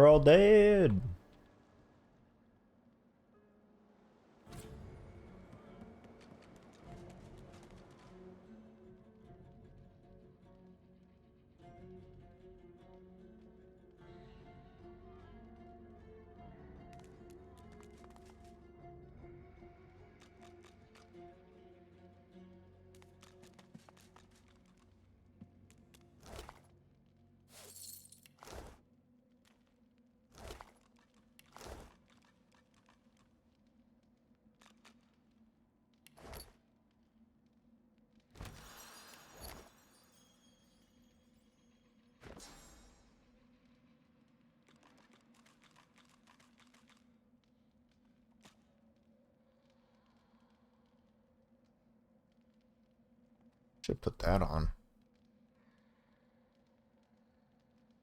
They're all dead. Should put that on.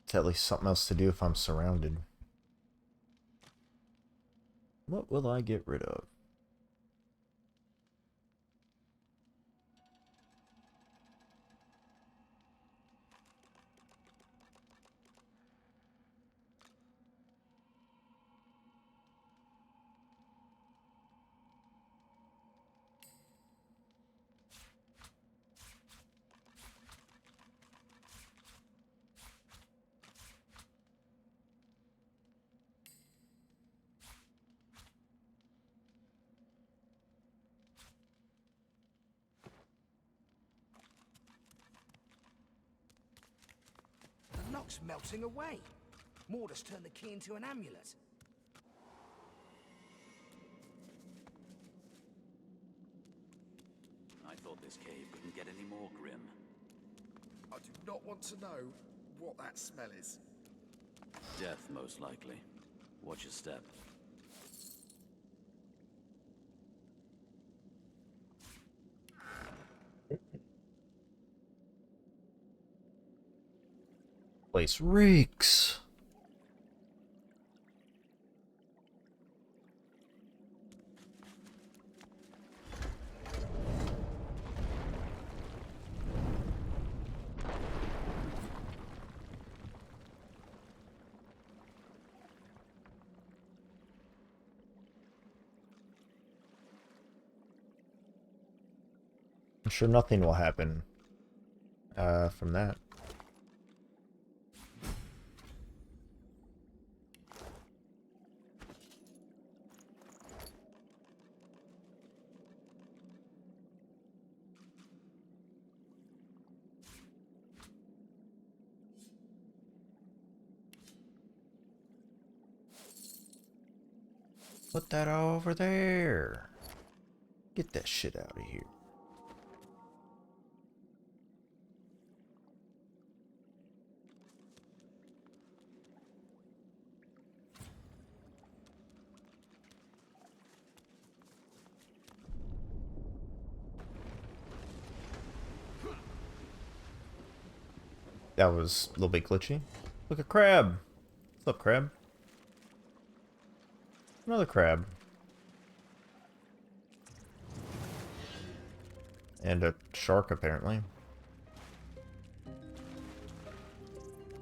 It's at least something else to do if I'm surrounded. What will I get rid of? The lock's melting away. Mortis turned the key into an amulet. I thought this cave couldn't get any more grim. I do not want to know what that smell is. Death, most likely. Watch your step. Place reeks. I'm sure nothing will happen from that. Put that over there. Get that shit out of here. That was a little bit glitchy. Look, a crab. What's up, crab? Another crab. And a shark, apparently.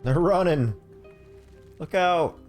They're running! Look out!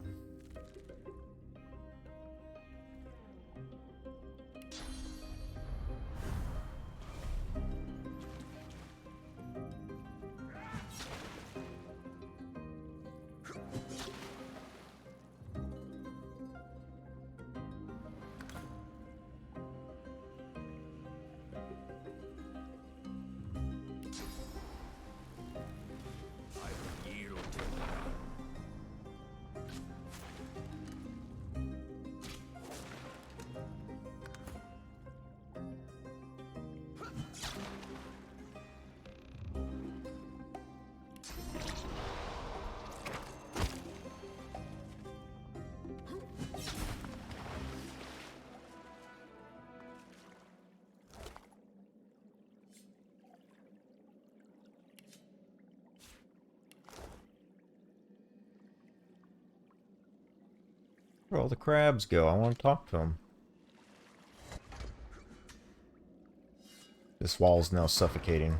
Where'd all the crabs go? I want to talk to them. This wall is now suffocating.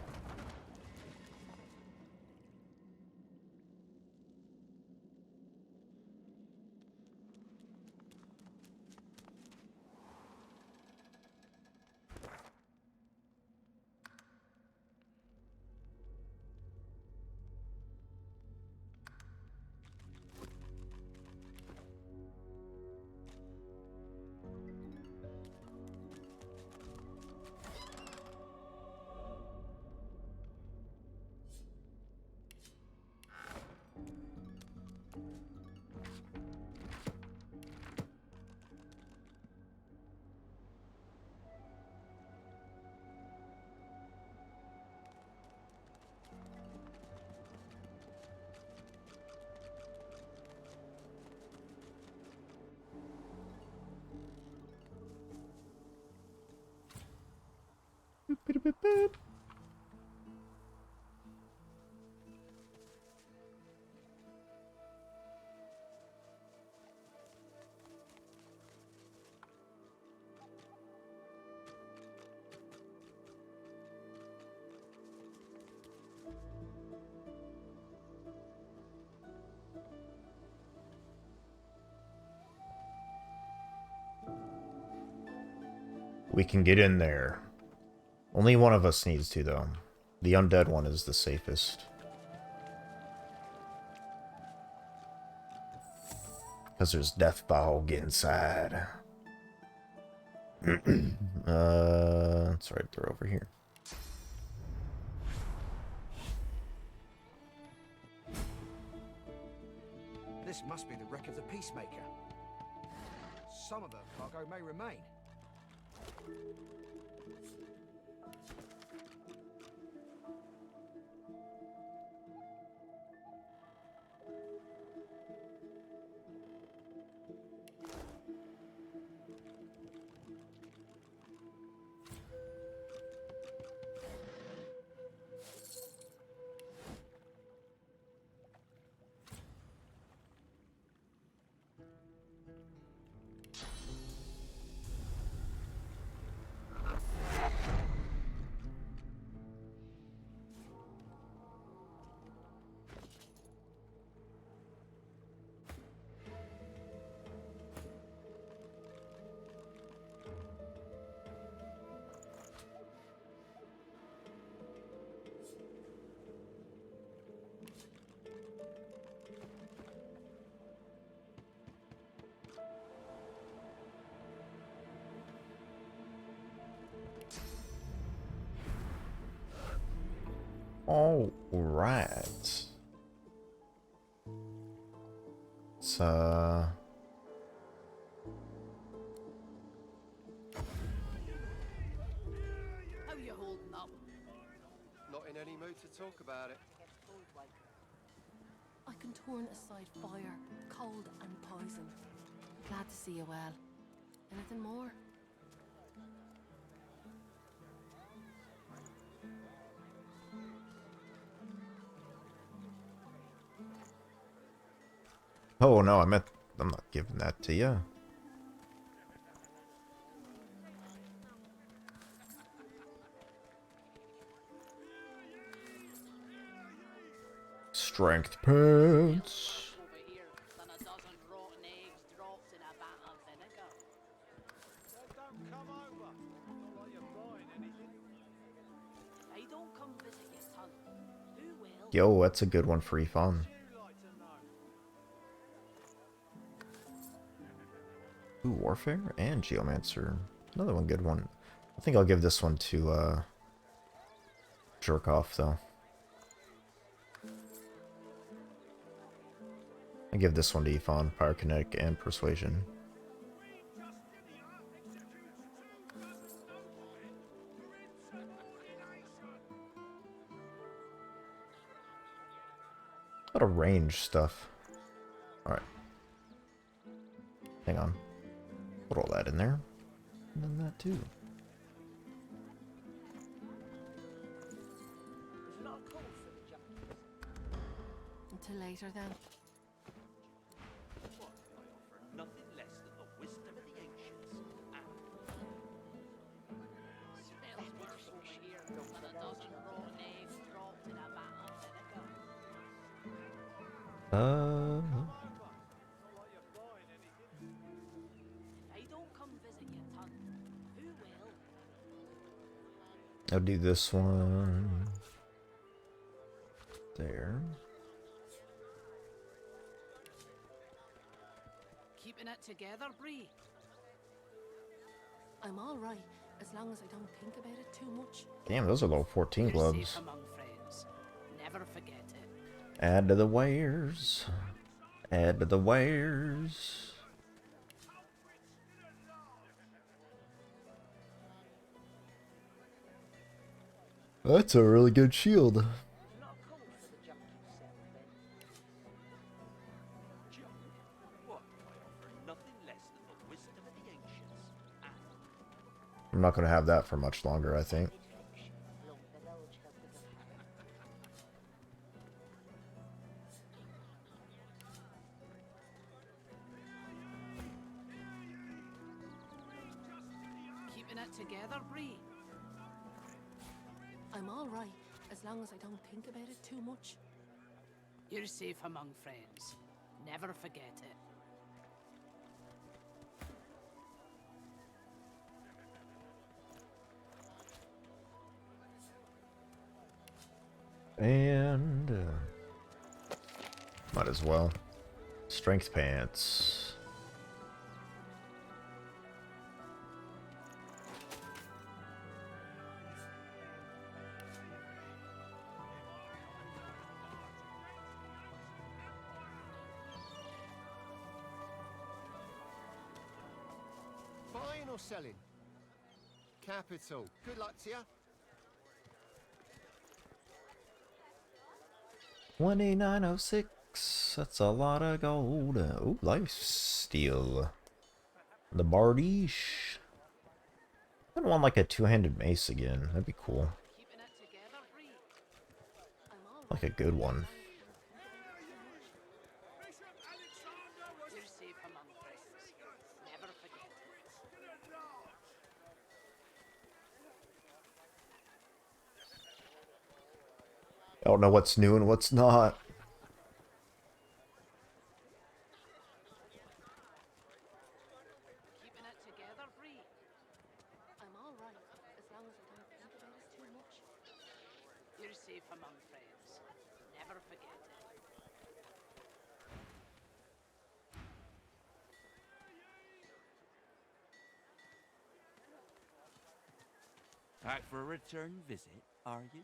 Beep, beep, beep. We can get in there. Only one of us needs to, though. The undead one is the safest. Because there's Death Bog inside. That's right, they're over here. This must be the wreck of the Peacemaker. Some of the cargo may remain. All right. It's How you holding up? Not in any mood to talk about it. I can turn aside fire, cold and poison. Glad to see you well. Anything more? Oh no, I'm not giving that to you. Strength pants. Over here than a dozen rotten eggs dropped in a vat of vinegar. Don't come over. Not like you're buying anything. I don't come visit your son. Who will? Yo, that's a good one for Ifan. You like to know. Ooh, Warfare and Geomancer. Another one good one. I think I'll give this one to Jerk Off though. I give this one to Ifan, Pyrokinetic and Persuasion. A lot of range stuff. Alright. Hang on. Put all that in there. And then that too. Until later then. What can I offer? Nothing less than the wisdom of the ancients. Smells worse over here than a dozen rotten eggs dropped in a vat of vinegar. Not like you're buying anything. I don't come visit your son. Who will? I'll do this one. There. Keeping it together, Bree? I'm alright, as long as I don't think about it too much. Damn, those are level 14 You're gloves. safe among friends. Never forget it. Add to the wares. Add to the wares. That's a really good shield. Junk? What can I offer? Nothing less than the wisdom of the ancients. I'm not going to have that for much longer, I think. Keeping it together, Bree? I'm all right, as long as I don't think about it too much. You're safe among friends. Never forget it. And might as well. Strength pants. Buying or selling? Capital. Good luck to you. 2906. That's a lot of gold. Ooh, life steal. The Bardiche. I don't want like a two-handed mace again. That'd be cool. Keeping it together, Bree? I'm all Like a good one. You're safe among friends. Never forget it. I don't know what's new and what's not. Keeping it together, Bree? I'm all right, as long as I don't think about it too much. You're safe among friends. Never forget it. Back for a return visit, are you?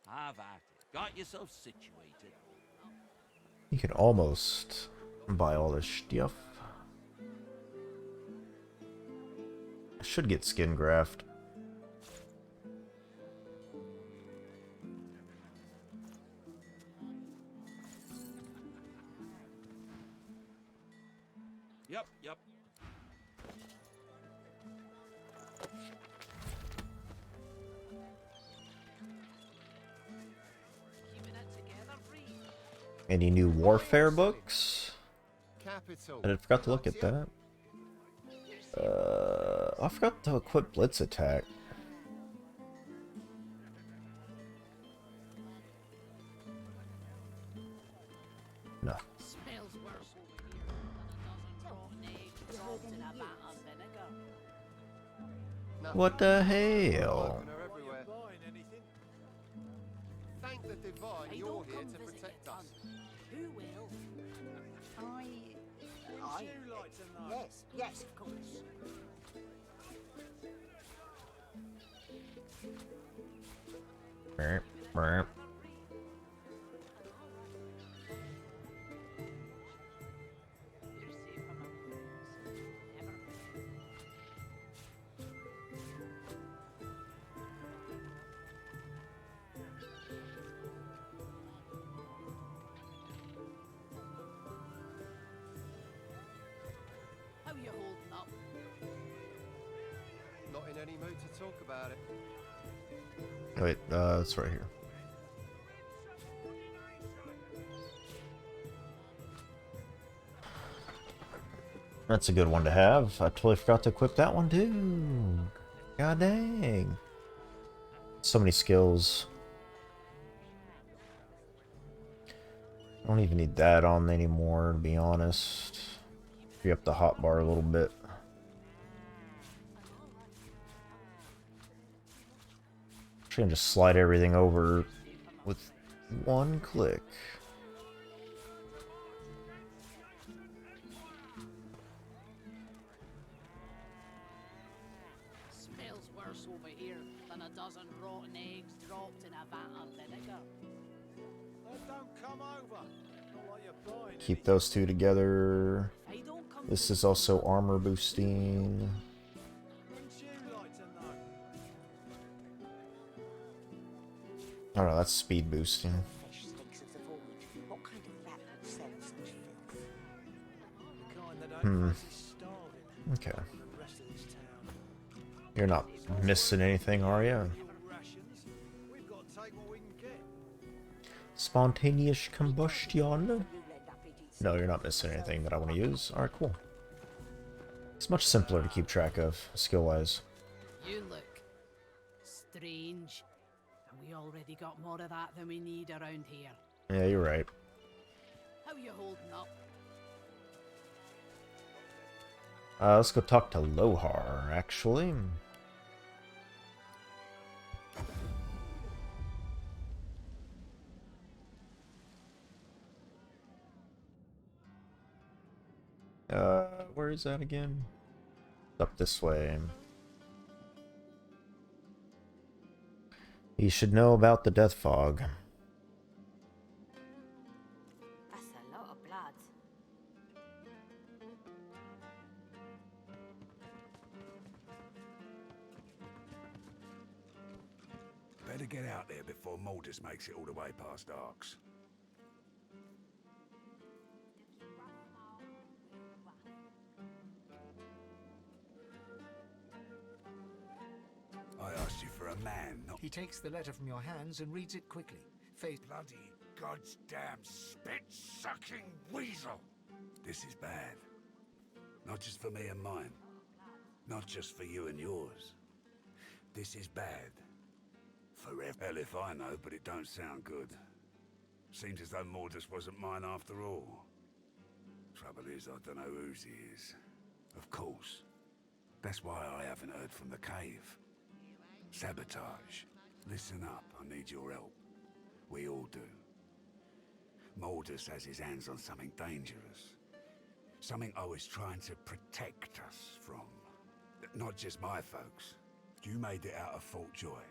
Have at it. Got yourself situated. You can almost buy all this stuff. I should get skin graft. Yep. Keeping it together, Bree? Any new warfare books? Capital. I forgot to look at that. I forgot to equip Blitz attack. No. Smells worse over here than a dozen rotten eggs dropped in a vat of vinegar. Nothing. What the hell? Women are everywhere. Buying anything? Thank the divine I you're don't here come to visit protect your us. ton. Who will? Would you like to know? Yes, of course. Burp, burp. You're safe among friends. Never forget it. How you holding up? Not in any mood to talk about it. Wait, it's right here. That's a good one to have. I totally forgot to equip that one too. God dang. So many skills. I don't even need that on anymore, to be honest. Free up the hotbar a little bit. Try and just slide everything over with one click. Smells worse over here than a dozen rotten eggs dropped in a vat of vinegar. Don't come over. Not like you're buying Keep those two together. I don't come This is also armor boosting. anything. Would you like to know? Oh no, that's speed boosting. Fresh sticks of the void. What kind of rat would sell such filth? The kind that Hmm. ain't starving. Okay. The rest of this town. You're not missing anything, are you? Rations. We've got to take what we can get. Spontaneous combustion. You'll end up eating No, you're not missing anything that I want to use. Alright, cool. It's much simpler to keep track of, skill-wise. you look strange. And we already got more of that than we need around here. Yeah, you're right. How you holding up? Let's go talk to Lohar, actually. Where is that again? Up this way. He should know about the death fog. That's a lot of blood. Better get out there before Maldus makes it all the way past Arks. I asked you for a man, not He takes the letter from your hands and reads it quickly. Face bloody goddamn spit-sucking weasel. This is bad. Not just for me and mine. Not just for you and yours. This is bad. Forever. Hell if I know, but it don't sound good. Seems as though Mordus wasn't mine after all. Trouble is, I don't know whose he is. Of course. That's why I haven't heard from the cave. Sabotage. Listen up, I need your help. We all do. Mordus has his hands on something dangerous. Something I was trying to protect us from. Not just my folks. You made it out of Fort Joy.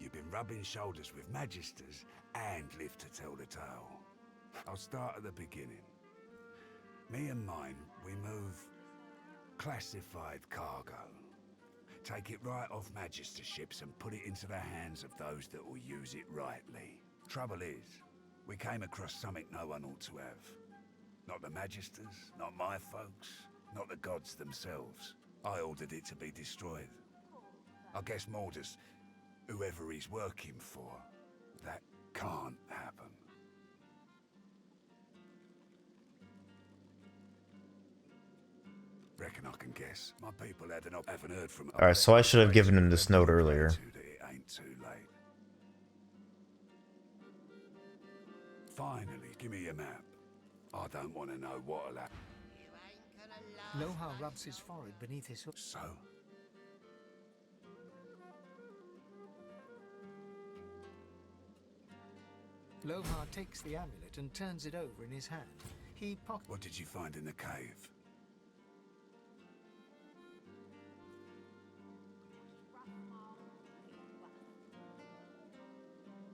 You've been rubbing shoulders with Magisters and live to tell the tale. I'll start at the beginning. Me and mine, we move classified cargo. Take it right off Magister ships and put it into the hands of those that will use it rightly. Trouble is, we came across something no one ought to have. Not the Magisters, not my folks, not the gods themselves. I ordered it to be destroyed. I guess Mordus, whoever he's working for, that can't happen. Reckon I can guess. My people haven't heard from. Alright, so I should have given him this note earlier. It ain't too late. Finally, give me your map. I don't want to know what'll happen. Lohar rubs his forehead beneath his hood. So? Lohar takes the amulet and turns it over in his hand. He pockets. What did you find in the cave?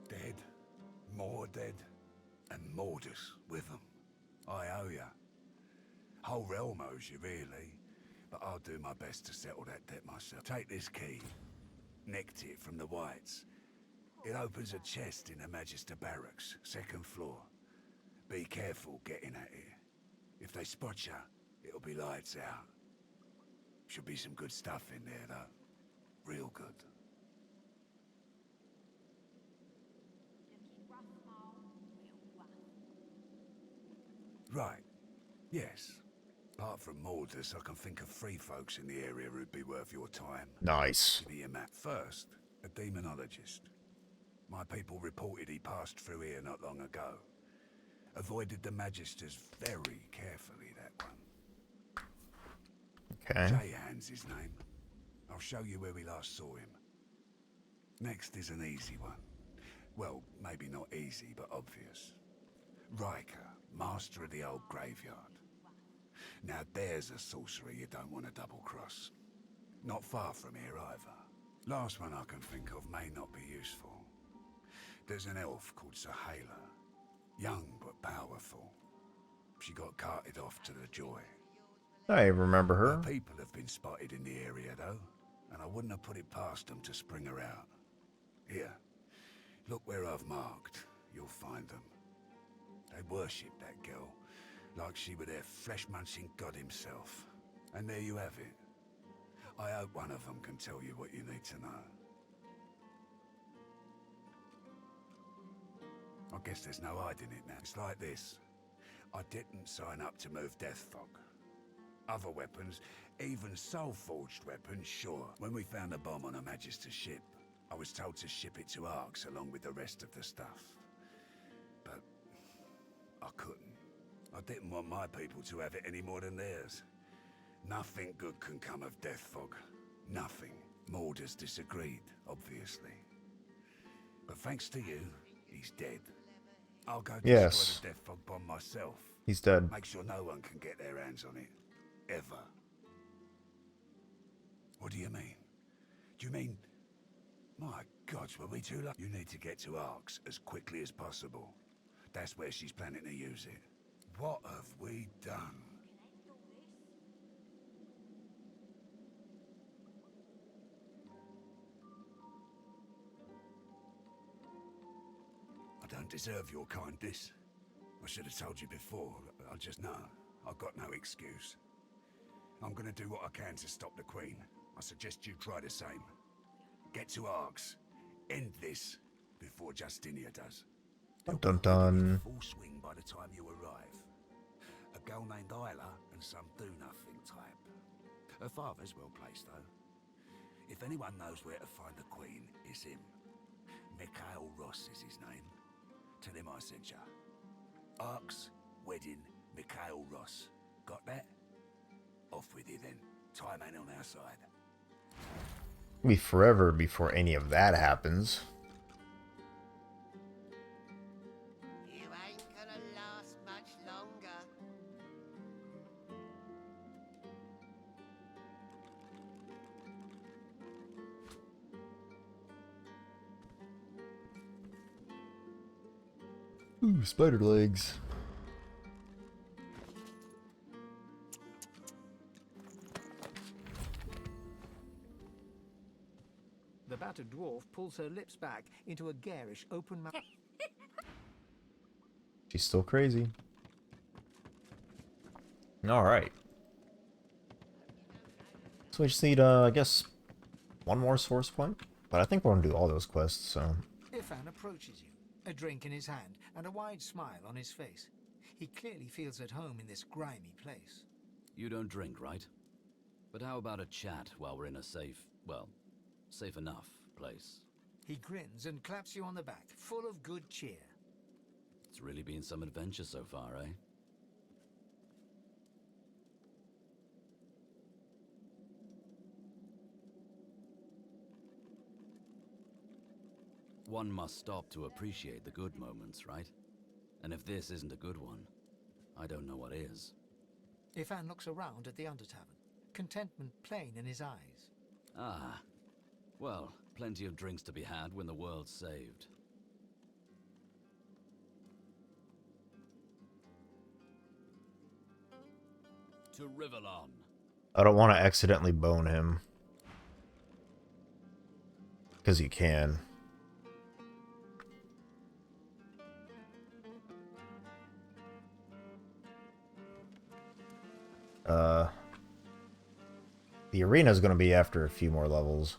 Dead, more dead, and Mordus with them. I owe ya. Whole realm owes you, really. But I'll do my best to settle that debt myself. Take this key. Nicked it from the Whites. It opens a chest in the Magister Barracks, 2nd floor. Be careful getting at it. If they spot ya, it'll be lights out. Should be some good stuff in there, though. Real good. Right. Yes. Apart from Mordus, I can think of 3 folks in the area who'd be worth your time. Nice. Give me your map. First, a demonologist. My people reported he passed through here not long ago. Avoided the Magisters very carefully, that one. Okay. Jayhan's his name. I'll show you where we last saw him. Next is an easy one. Well, maybe not easy, but obvious. Riker, master of the old graveyard. Now there's a sorcerer you don't want to double-cross. Not far from here either. Last one I can think of may not be useful. There's an elf called Sahala. Young but powerful. She got carted off to the Joy. I remember her. Her people have been spotted in the area though, and I wouldn't have put it past them to spring her out. Here, look where I've marked. You'll find them. They worship that girl, like she were their flesh-munching god himself. And there you have it. I hope one of them can tell you what you need to know. I guess there's no hiding it now. It's like this. I didn't sign up to move Deathfog. Other weapons, even soul-forged weapons, sure. When we found the bomb on a Magister ship, I was told to ship it to Arx along with the rest of the stuff. But I couldn't. I didn't want my people to have it any more than theirs. Nothing good can come of Deathfog. Nothing. Mordor's disagreed, obviously. But thanks to you, he's dead. I'll go Yes. destroy the Deathfog bomb myself. He's dead. Make sure no one can get their hands on it. Ever. What do you mean? Do you mean... My gods, were we too late? You need to get to Arx as quickly as possible. That's where she's planning to use it. What have we done? I don't deserve your kindness. I should have told you before. I just know. I've got no excuse. I'm gonna do what I can to stop the Queen. I suggest you try the same. Get to Arx. End this before Justinia does. Dun dun dun. Full swing by the time you arrive. A girl named Isla and some do-nothing type. Her father's well placed though. If anyone knows where to find the Queen, it's him. Mikhail Ross is his name. Tell him I sent ya. Arx, wedding, Mikhail Ross. Got that? Off with you then. Time ain't on our side. It'll be forever before any of that happens. You ain't gonna last much longer. Ooh, spider legs. The battered dwarf pulls her lips back into a garish open mouth. She's still crazy. Alright. So we just need, I guess, one more source point. But I think we're gonna do all those quests, so... Ifan approaches you, a drink in his hand and a wide smile on his face. He clearly feels at home in this grimy place. You don't drink, right? But how about a chat while we're in a safe, well, safe enough place? He grins and claps you on the back, full of good cheer. It's really been some adventure so far, eh? One must stop to appreciate the good moments, right? And if this isn't a good one, I don't know what is. Ifan looks around at the Undertavern, contentment plain in his eyes. Ah, well, plenty of drinks to be had when the world's saved. To Rivellon. I don't want to accidentally bone him. Because you can. The arena is going to be after a few more levels.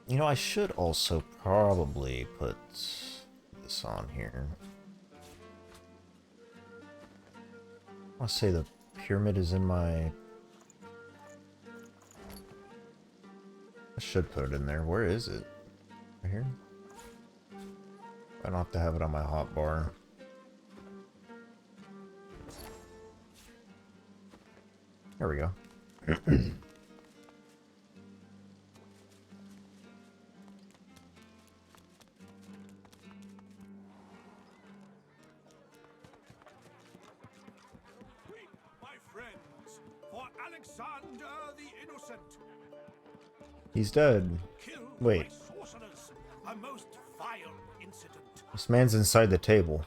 You know, I should also probably put this on here. I want to say the pyramid is in my... I should put it in there. Where is it? Right here? I don't have to have it on my hotbar. There we go. My friends, for Alexander the Innocent. He's dead. Killed Wait. by sorcerers. A most vile incident. This man's inside the table.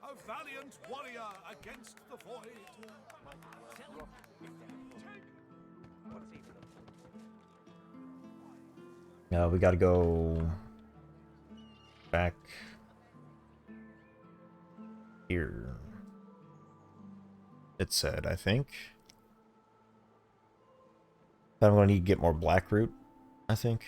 A valiant warrior against the void. Yeah, we gotta go back here. It said, I think. I'm gonna need to get more black root, I think.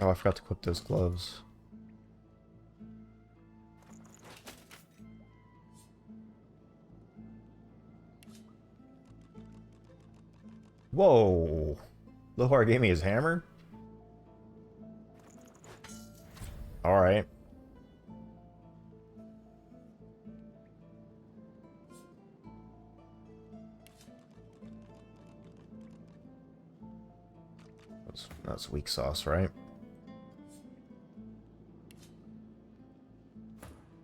Oh, I forgot to equip those gloves. Whoa! Lohar gave me his hammer? Alright. That's weak sauce, right?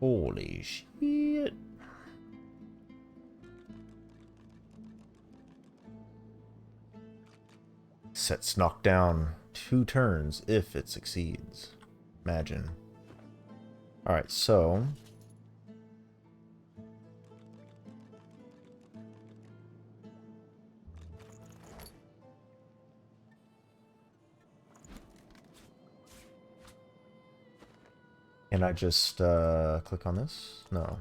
Holy shit. Sets knocked down 2 turns if it succeeds. Imagine. Alright, so... Can I just click on this? No.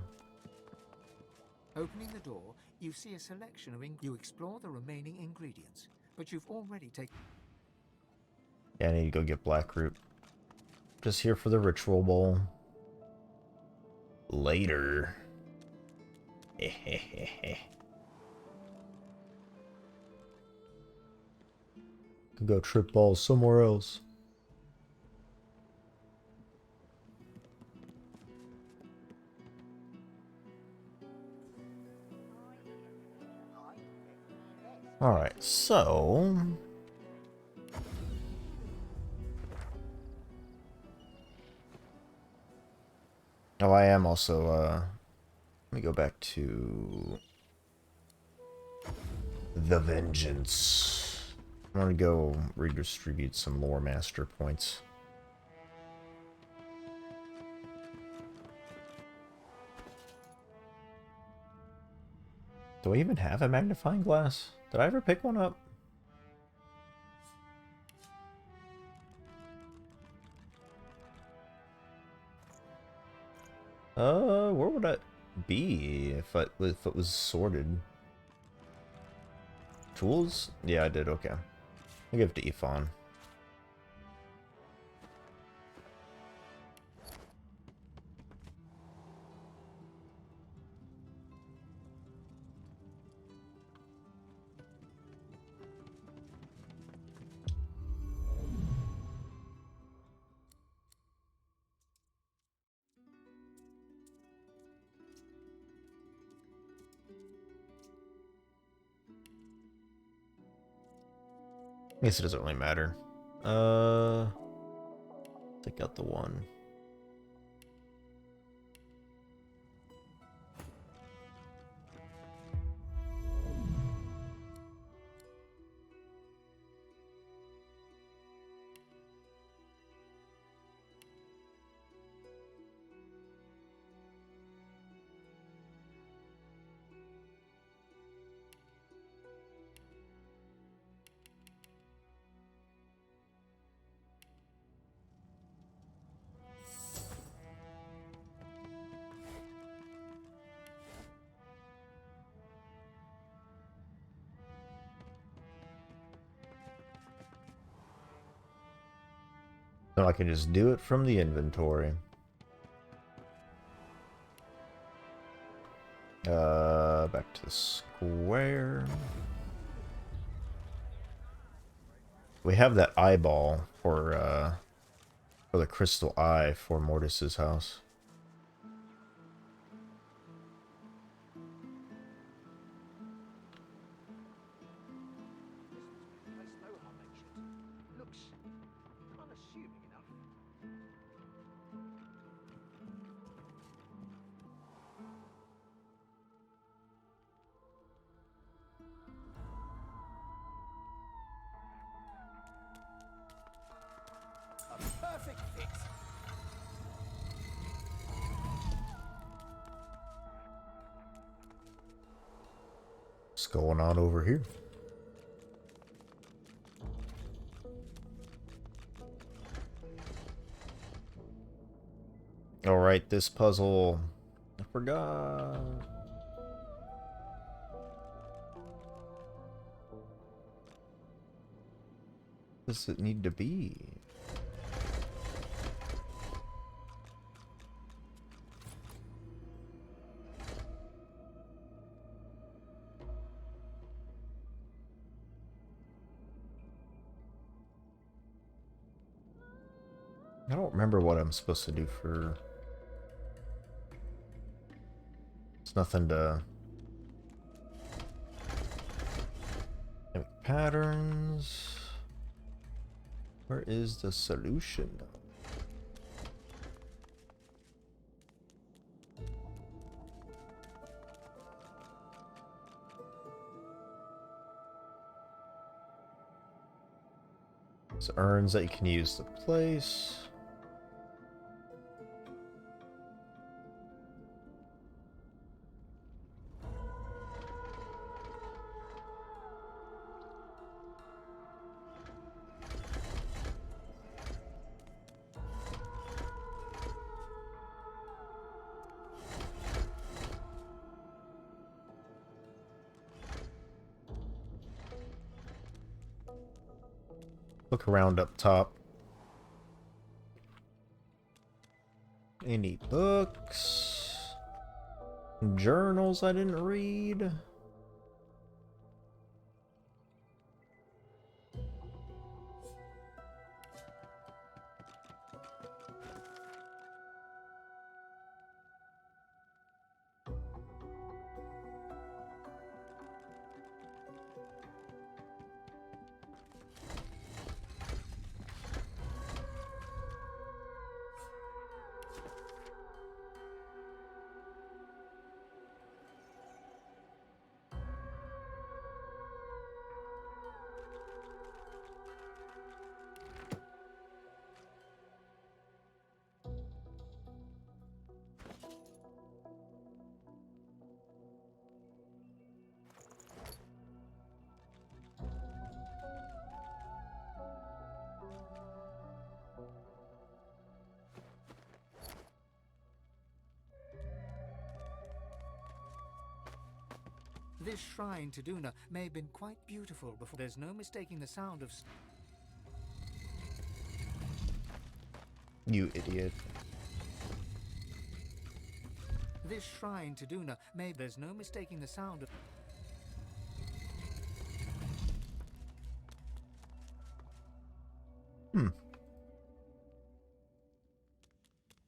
Opening the door, you see a selection of you explore the remaining ingredients, but you've already taken... Yeah, I need to go get Blackroot. Just here for the ritual bowl. Later. Could go trip balls somewhere else. Alright, so... Oh, I am also, let me go back to... The Vengeance. I want to go redistribute some lore master points. Do I even have a magnifying glass? Did I ever pick one up? Where would I be if it was sorted? Tools? Yeah, I did. Okay. I'll give it to Ifan. I guess it doesn't really matter. Take out the one. So I can just do it from the inventory. Back to the square. We have that eyeball for the crystal eye for Mortis's house. Perfect fit. What's going on over here? Alright, this puzzle... I forgot... What does it need to be? I don't remember what I'm supposed to do for... It's nothing to... Patterns... Where is the solution? It's urns that you can use to place. Look around up top. Any books? Journals I didn't read? This shrine to Duna may have been quite beautiful before. There's no mistaking the sound of... You idiot. This shrine to Duna may... There's no mistaking the sound of...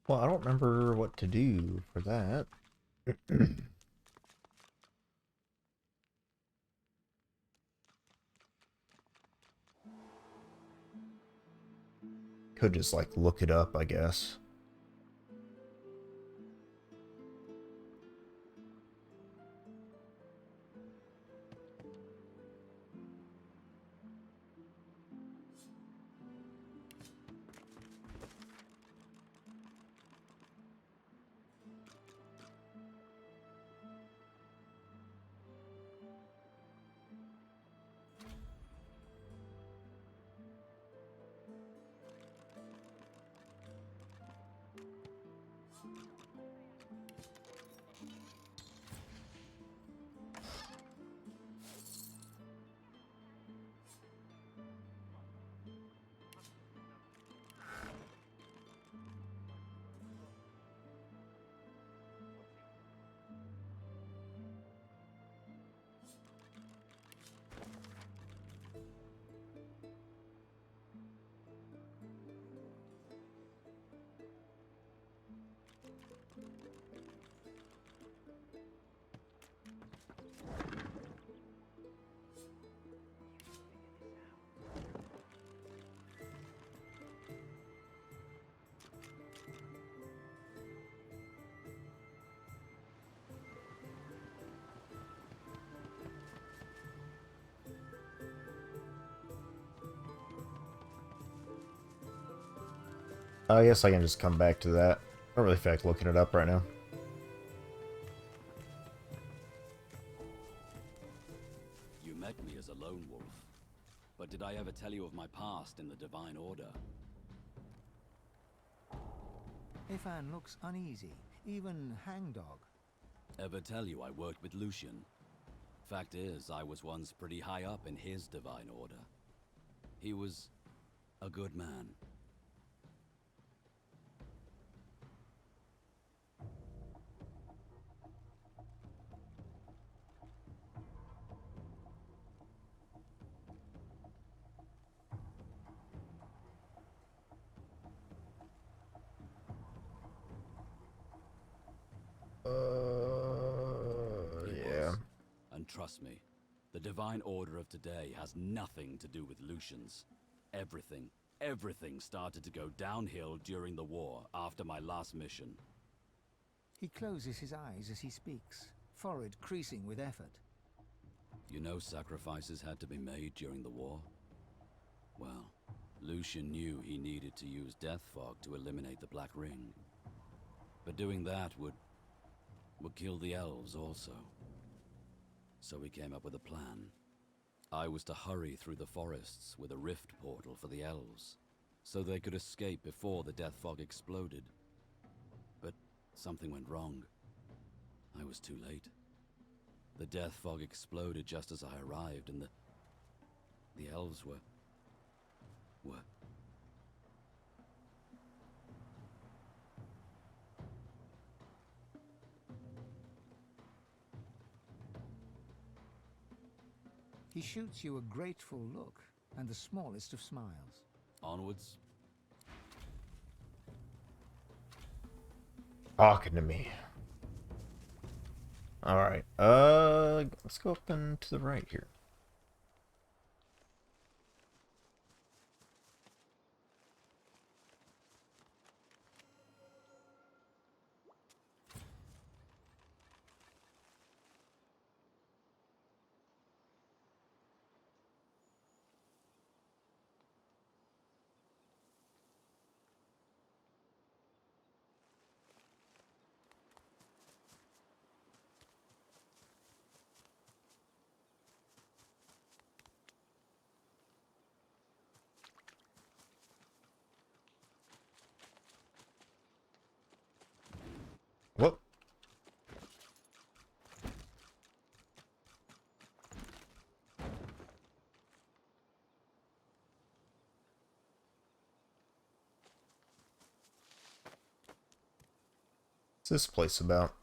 Well, I don't remember what to do for that. Could just, like, look it up, I guess. I guess I can just come back to that. I don't really feel like looking it up right now. You met me as a lone wolf, but did I ever tell you of my past in the Divine Order? Ifan looks uneasy, even hangdog. Ever tell you I worked with Lucian? Fact is, I was once pretty high up in his Divine Order. He was a good man. And trust me, the Divine Order of today has nothing to do with Lucian's. Everything started to go downhill during the war after my last mission. He closes his eyes as he speaks, forehead creasing with effort. You know sacrifices had to be made during the war? Well, Lucian knew he needed to use Death Fog to eliminate the Black Ring. But doing that would kill the elves also. So he came up with a plan. I was to hurry through the forests with a rift portal for the elves, so they could escape before the Death Fog exploded. But something went wrong. I was too late. The Death Fog exploded just as I arrived, and the elves were... He shoots you a grateful look and the smallest of smiles. Onwards. Talking to me. Alright, let's go up and to the right here. What? What's this place about?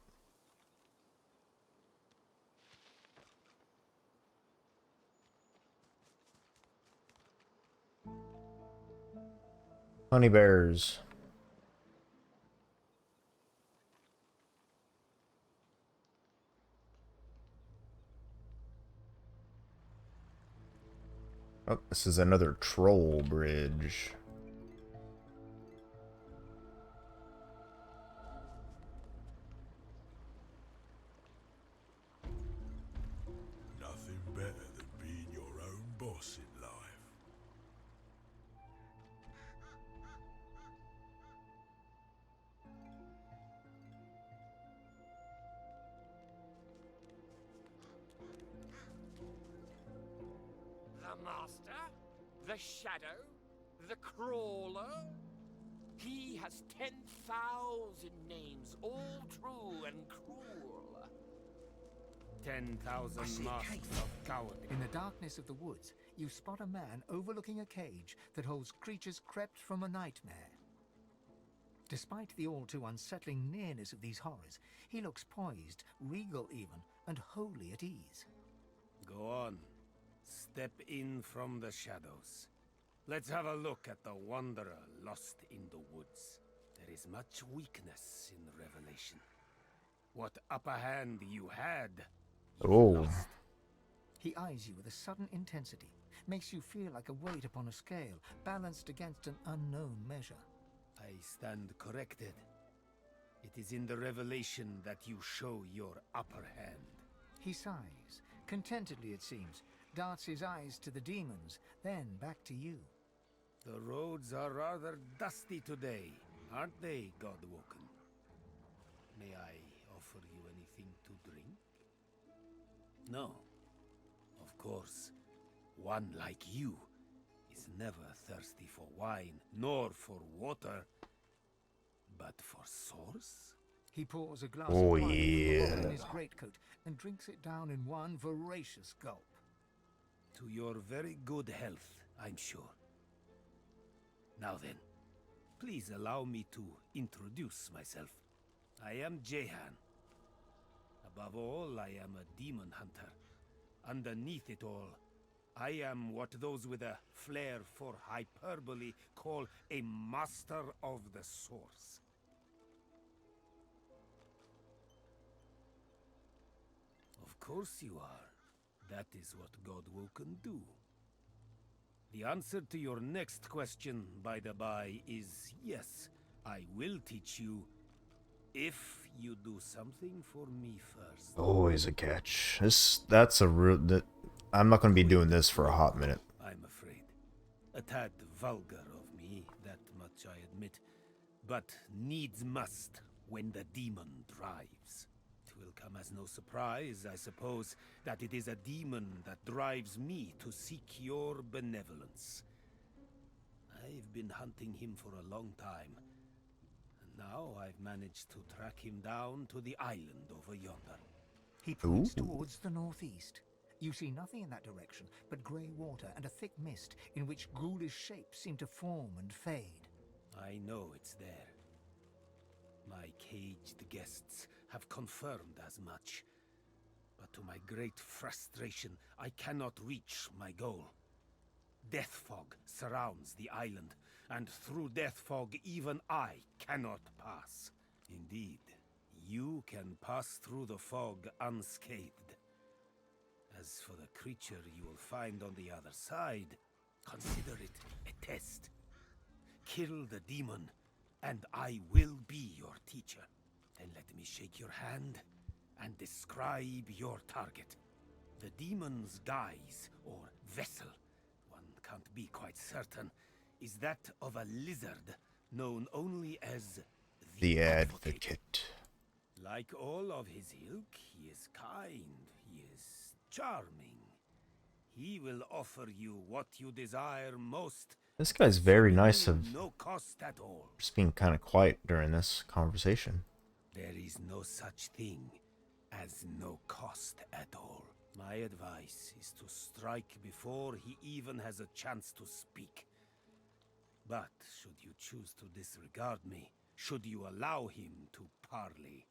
Honey bears. Oh, this is another troll bridge. Nothing better than being your own boss in life. The Master? The Shadow? The Crawler? He has 10,000 names, all true and cruel. 10,000 masks of cowardice. In the darkness of the woods, you spot a man overlooking a cage that holds creatures crept from a nightmare. Despite the all too unsettling nearness of these horrors, he looks poised, regal even, and wholly at ease. Go on. Step in from the shadows. Let's have a look at the wanderer lost in the woods. There is much weakness in the revelation. What upper hand you had, you lost. He eyes you with a sudden intensity, makes you feel like a weight upon a scale, balanced against an unknown measure. I stand corrected. It is in the revelation that you show your upper hand. He sighs, contentedly it seems, darts his eyes to the demons, then back to you. The roads are rather dusty today, aren't they, Godwoken? May I offer you anything to drink? No. Of course, one like you is never thirsty for wine, nor for water, but for source? He pours a glass of wine in his greatcoat and drinks it down in one voracious gulp. To your very good health, I'm sure. Now then, please allow me to introduce myself. I am Jehan. Above all, I am a demon hunter. Underneath it all, I am what those with a flair for hyperbole call a master of the source. Of course you are. That is what Godwoken do. The answer to your next question, by the by, is yes. I will teach you if you do something for me first. Always a catch. That's a real. I'm not going to be doing this for a hot minute. I'm afraid. A tad vulgar of me, that much I admit. But needs must when the demon drives. It will come as no surprise, I suppose, that it is a demon that drives me to seek your benevolence. I've been hunting him for a long time. And now I've managed to track him down to the island over yonder. He points towards the northeast. You see nothing in that direction but grey water and a thick mist in which ghoulish shapes seem to form and fade. I know it's there. My caged guests have confirmed as much. But to my great frustration, I cannot reach my goal. Death fog surrounds the island, and through death fog even I cannot pass. Indeed, you can pass through the fog unscathed. As for the creature you will find on the other side, consider it a test. Kill the demon, and I will be your teacher. Then let me shake your hand and describe your target. The demon's guise, or vessel, one can't be quite certain, is that of a lizard known only as The Advocate. Like all of his ilk, he is kind, he is charming. He will offer you what you desire most. This guy's very nice of no cost at all. just being kind of quiet during this conversation. There is no such thing as no cost at all. My advice is to strike before he even has a chance to speak. But should you choose to disregard me, should you allow him to parley,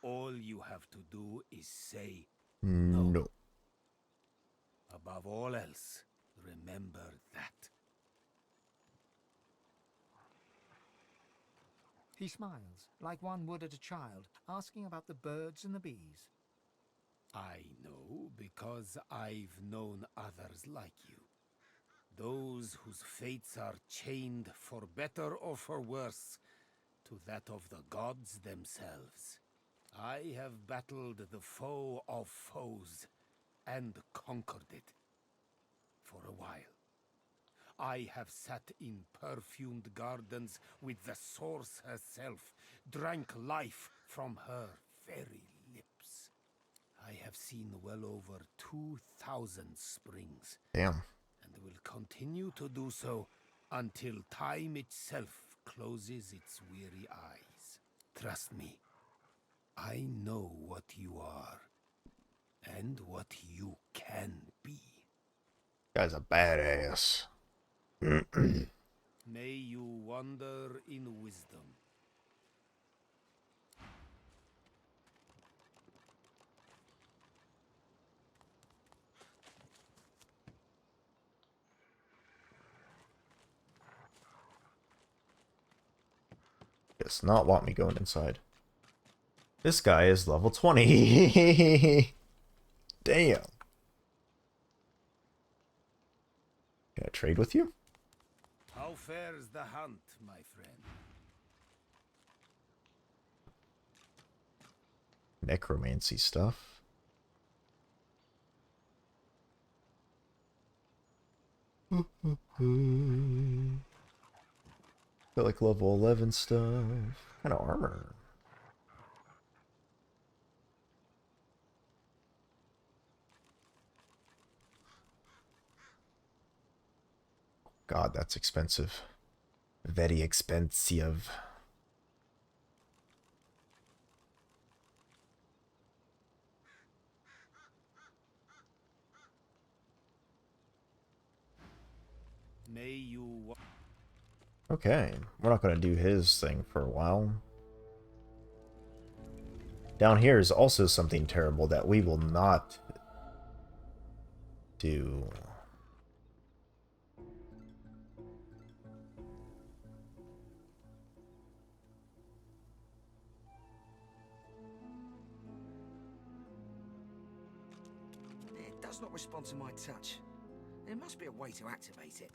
all you have to do is say no. Above all else, remember that. He smiles, like one would at a child, asking about the birds and the bees. I know because I've known others like you. Those whose fates are chained, for better or for worse, to that of the gods themselves. I have battled the foe of foes, and conquered it. For a while. I have sat in perfumed gardens with the source herself, drank life from her very lips. I have seen well over 2,000 springs. Damn. And will continue to do so until time itself closes its weary eyes. Trust me, I know what you are, and what you can be. Guy's a badass. May you wander in wisdom. Does not want me going inside. This guy is level 20. Damn. Can I trade with you? How fares the hunt, my friend? Necromancy stuff. Got like level 11 stuff. What kind of armor? God, that's expensive. Very expensive. May you... Okay, we're not going to do his thing for a while. Down here is also something terrible that we will not do. does not respond to my touch. There must be a way to activate it.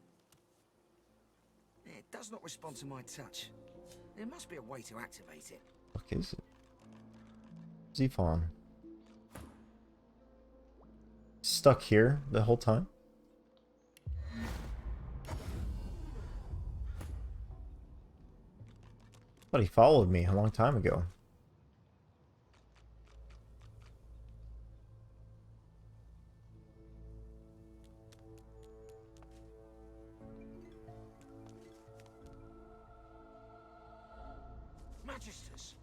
It does not respond to my touch. There must be a way to activate it. What is it? Zephon. Stuck here the whole time? But he followed me a long time ago. Magisters!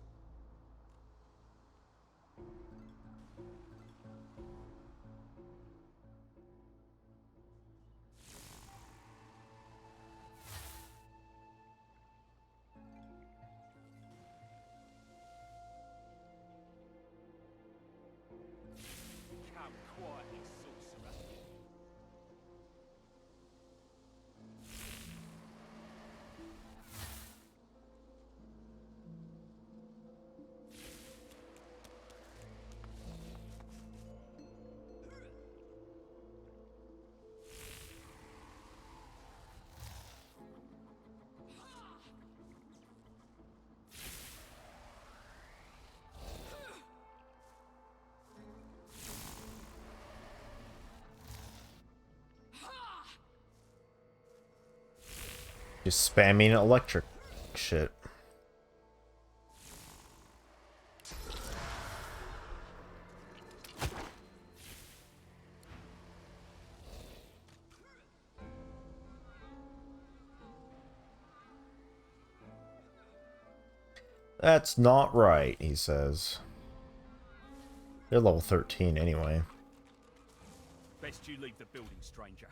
Come quietly, sorcerer. Just spamming electric shit. That's not right, he says. They're level 13 anyway. Best you leave the building, stranger.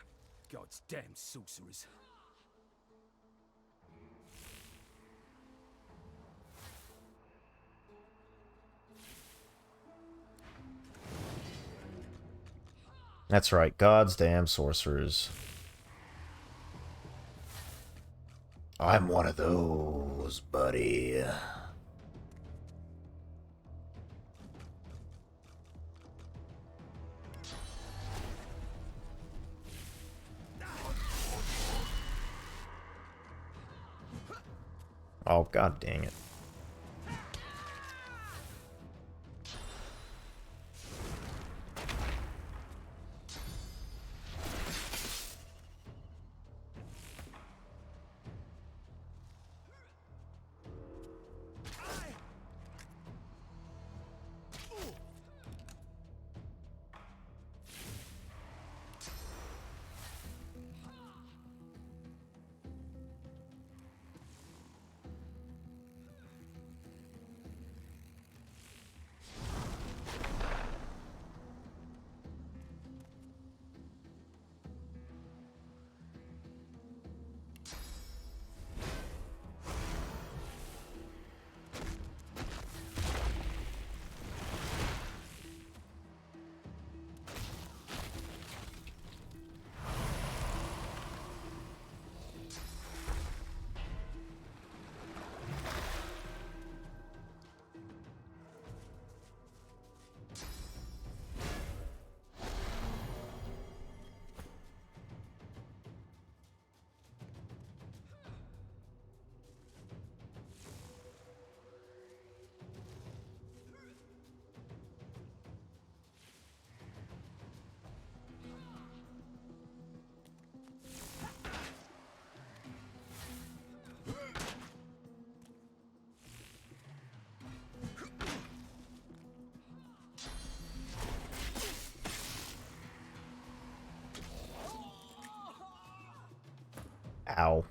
God's damn sorcerers. That's right, God's damn sorcerers. I'm one of those, buddy. Oh, god dang it. Ow.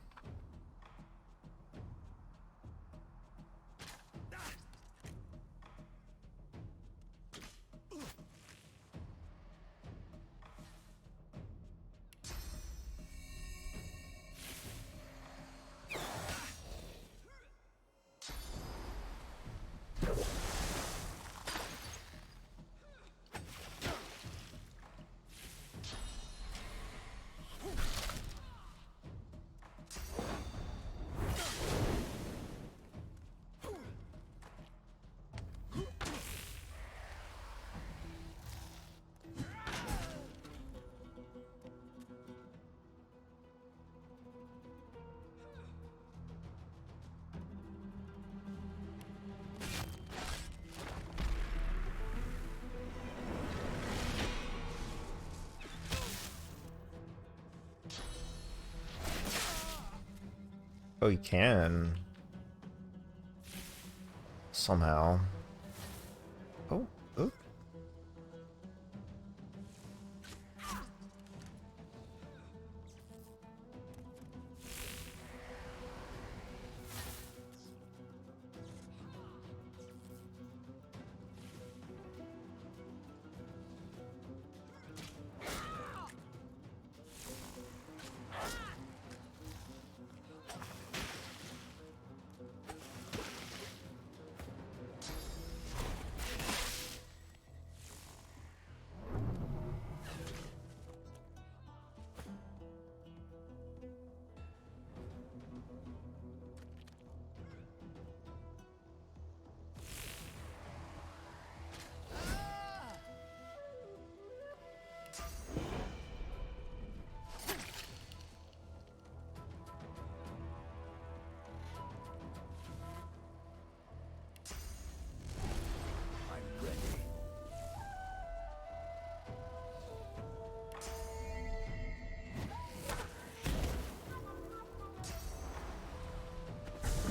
Oh, you can. Somehow. Oh, oh.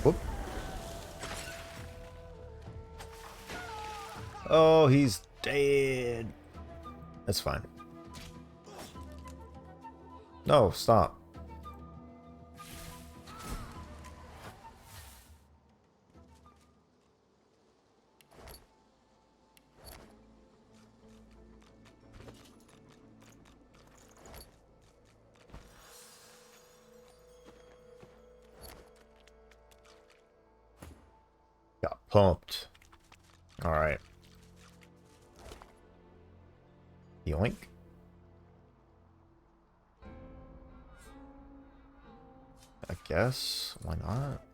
Whoop. Oh, he's dead. That's fine. No, stop. Got pumped. Alright. Yoink. I guess. Why not?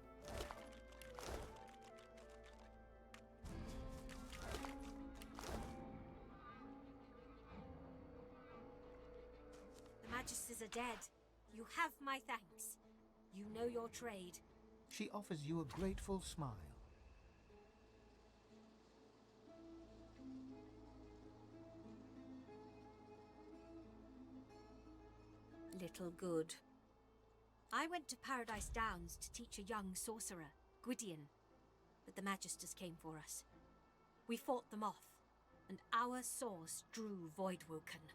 The Magisters are dead. You have my thanks. You know your trade. She offers you a grateful smile. Little good. I went to Paradise Downs to teach a young sorcerer, Gwydion, but the Magisters came for us. We fought them off, and our source drew Voidwoken.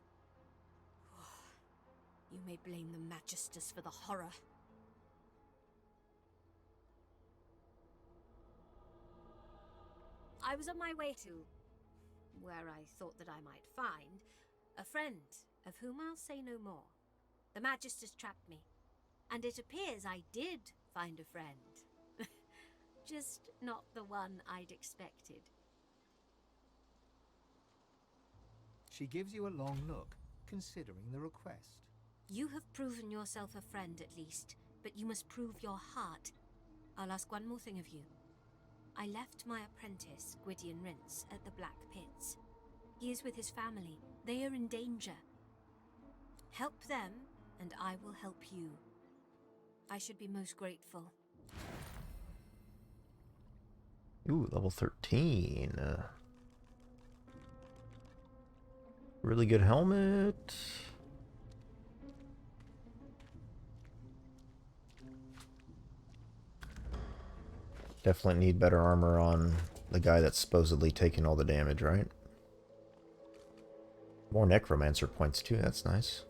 You may blame the Magisters for the horror. I was on my way to where I thought that I might find a friend of whom I'll say no more. The Magisters trapped me, and it appears I did find a friend. Just not the one I'd expected. She gives you a long look, considering the request. You have proven yourself a friend at least, but you must prove your heart. I'll ask one more thing of you. I left my apprentice, Gwydion Rince, at the Black Pits. He is with his family. They are in danger. Help them, and I will help you. I should be most grateful. Ooh, level 13. Really good helmet. Definitely need better armor on the guy that's supposedly taking all the damage, right? More necromancer points too, that's nice.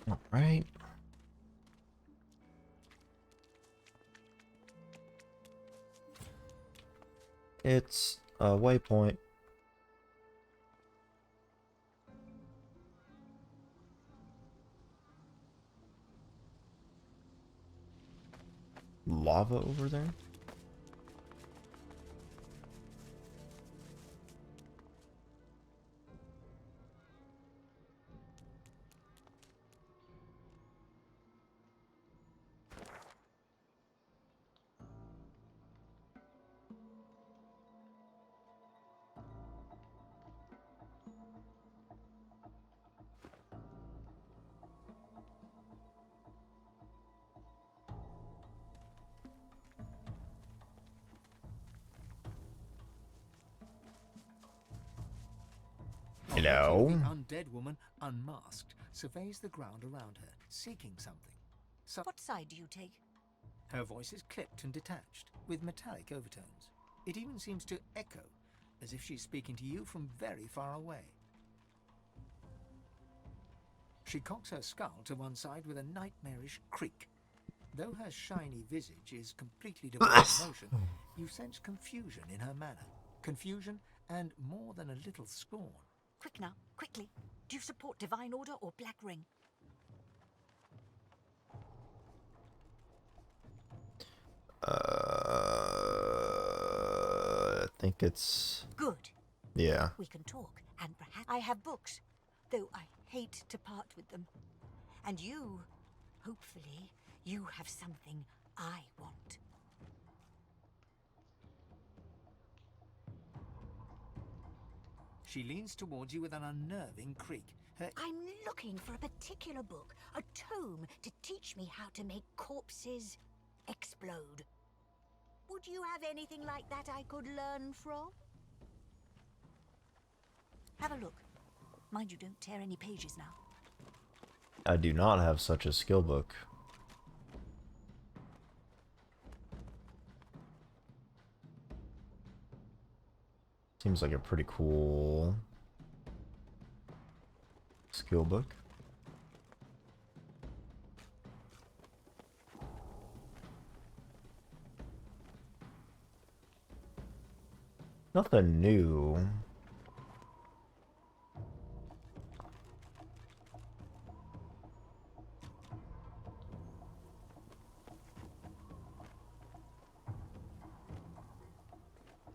All right. It's a waypoint. Lava over there? Hello? The undead woman, unmasked, surveys the ground around her, seeking something. What side do you take? Her voice is clipped and detached, with metallic overtones. It even seems to echo, as if she's speaking to you from very far away. She cocks her skull to one side with a nightmarish creak. Though her shiny visage is completely devoid of emotion, you sense confusion in her manner. Confusion and more than a little scorn. Quick now, quickly. Do you support Divine Order or Black Ring? I think it's... Good. Yeah. We can talk, and perhaps I have books, though I hate to part with them. And you, hopefully, you have something I want. She leans towards you with an unnerving creak. I'm looking for a particular book, a tome to teach me how to make corpses explode. Would you have anything like that I could learn from? Have a look. Mind you don't tear any pages now. I do not have such a skill book. Seems like a pretty cool skill book. Nothing new.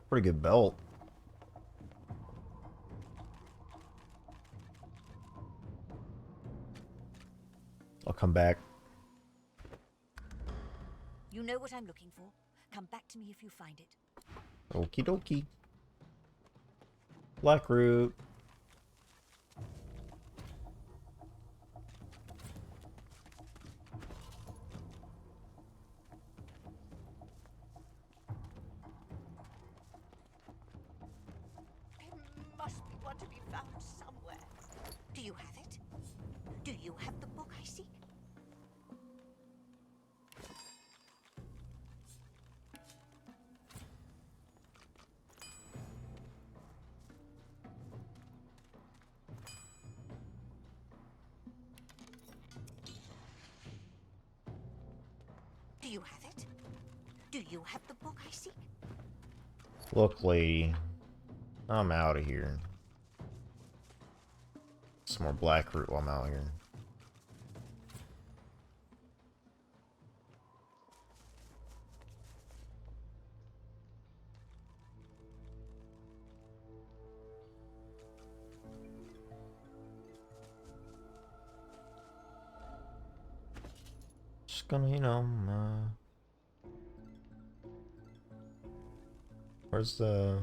Pretty good belt. I'll come back. You know what I'm looking for. Come back to me if you find it. Okie dokie. Blackroot. There must be one to be found somewhere. Do you have it? Do you have the book I seek? Do you have it? Do you have the book I seek? Look, lady. I'm out of here. Some more Blackroot while I'm out here. Just gonna, you know, where's the...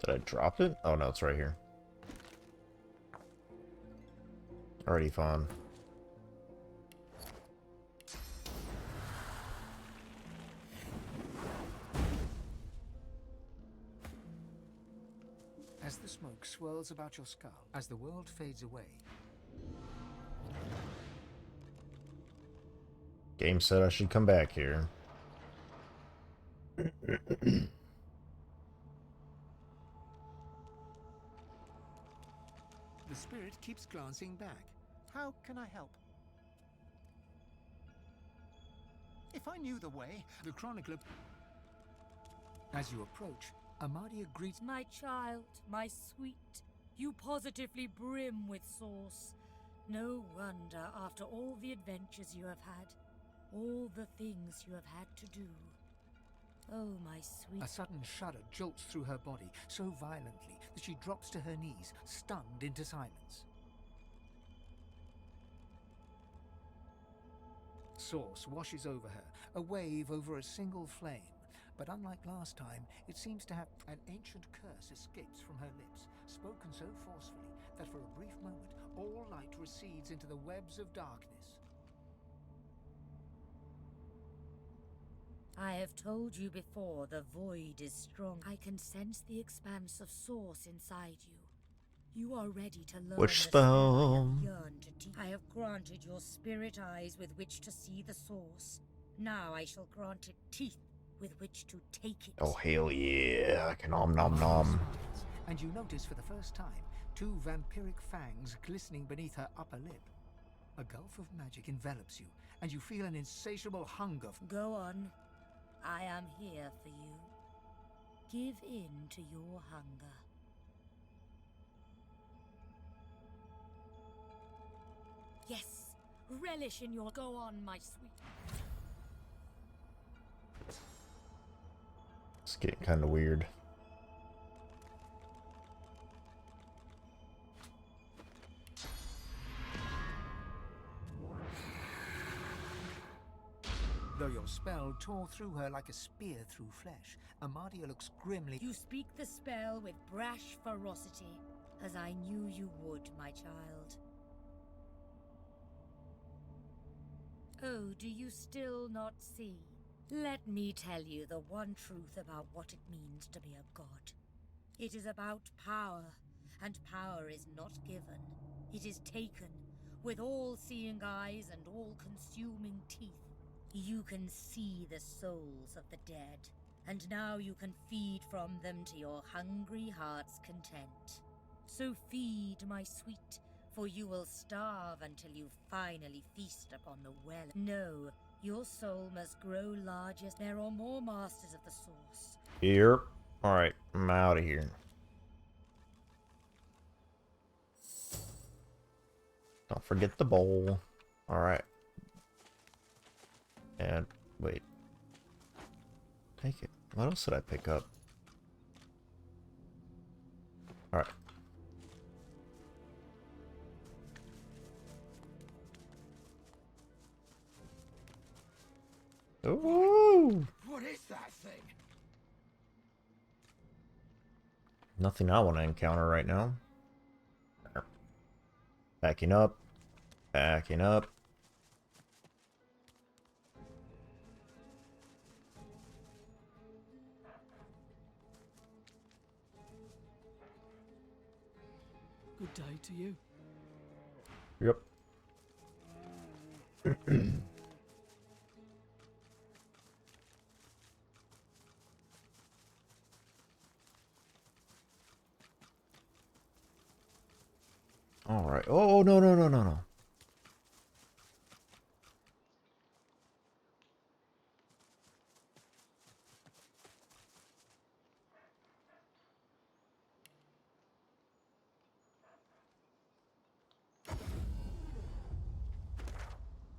Did I drop it? Oh no, it's right here. Already found. As the smoke swirls about your skull, as the world fades away, Game said I should come back here. the spirit keeps glancing back. How can I help? If I knew the way, the chronicler... As you approach, Amadia greets... My child, my sweet, you positively brim with sauce. No wonder after all the adventures you have had, all the things you have had to do. Oh, my sweet... A sudden shudder jolts through her body so violently that she drops to her knees, stunned into silence. Sauce washes over her, a wave over a single flame. But unlike last time, it seems to have an ancient curse escapes from her lips, spoken so forcefully that for a brief moment all light recedes into the webs of darkness. I have told you before, the void is strong. I can sense the expanse of source inside you. You are ready to learn Which the spell I spell? have yearned to teach. I have granted your spirit eyes with which to see the source. Now I shall grant it teeth with which to take it. Oh, hell yeah. I can nom nom nom. And you notice for the first time 2 vampiric fangs glistening beneath her upper lip. A gulf of magic envelops you, and you feel an insatiable hunger. Go on. I am here for you. Give in to your hunger. Yes, relish in your... Go on, my sweet. It's getting kind of weird. Though your spell tore through her like a spear through flesh, Amadia looks grimly... You speak the spell with brash ferocity, as I knew you would, my child. Oh, do you still not see? Let me tell you the one truth about what it means to be a god. It is about power, and power is not given. It is taken, with all-seeing eyes and all-consuming teeth. You can see the souls of the dead, and now you can feed from them to your hungry heart's content. So feed, my sweet, for you will starve until you finally feast upon the well. No, your soul must grow larger. There are more masters of the source. Yep. Alright, I'm out of here. Don't forget the bowl. Alright. And, wait. Take it. What else did I pick up? Alright. Ooh! What is that thing? Nothing I want to encounter right now. Backing up. Backing up. Good day to you. Yep. All right. Oh, no, no, no, no, no.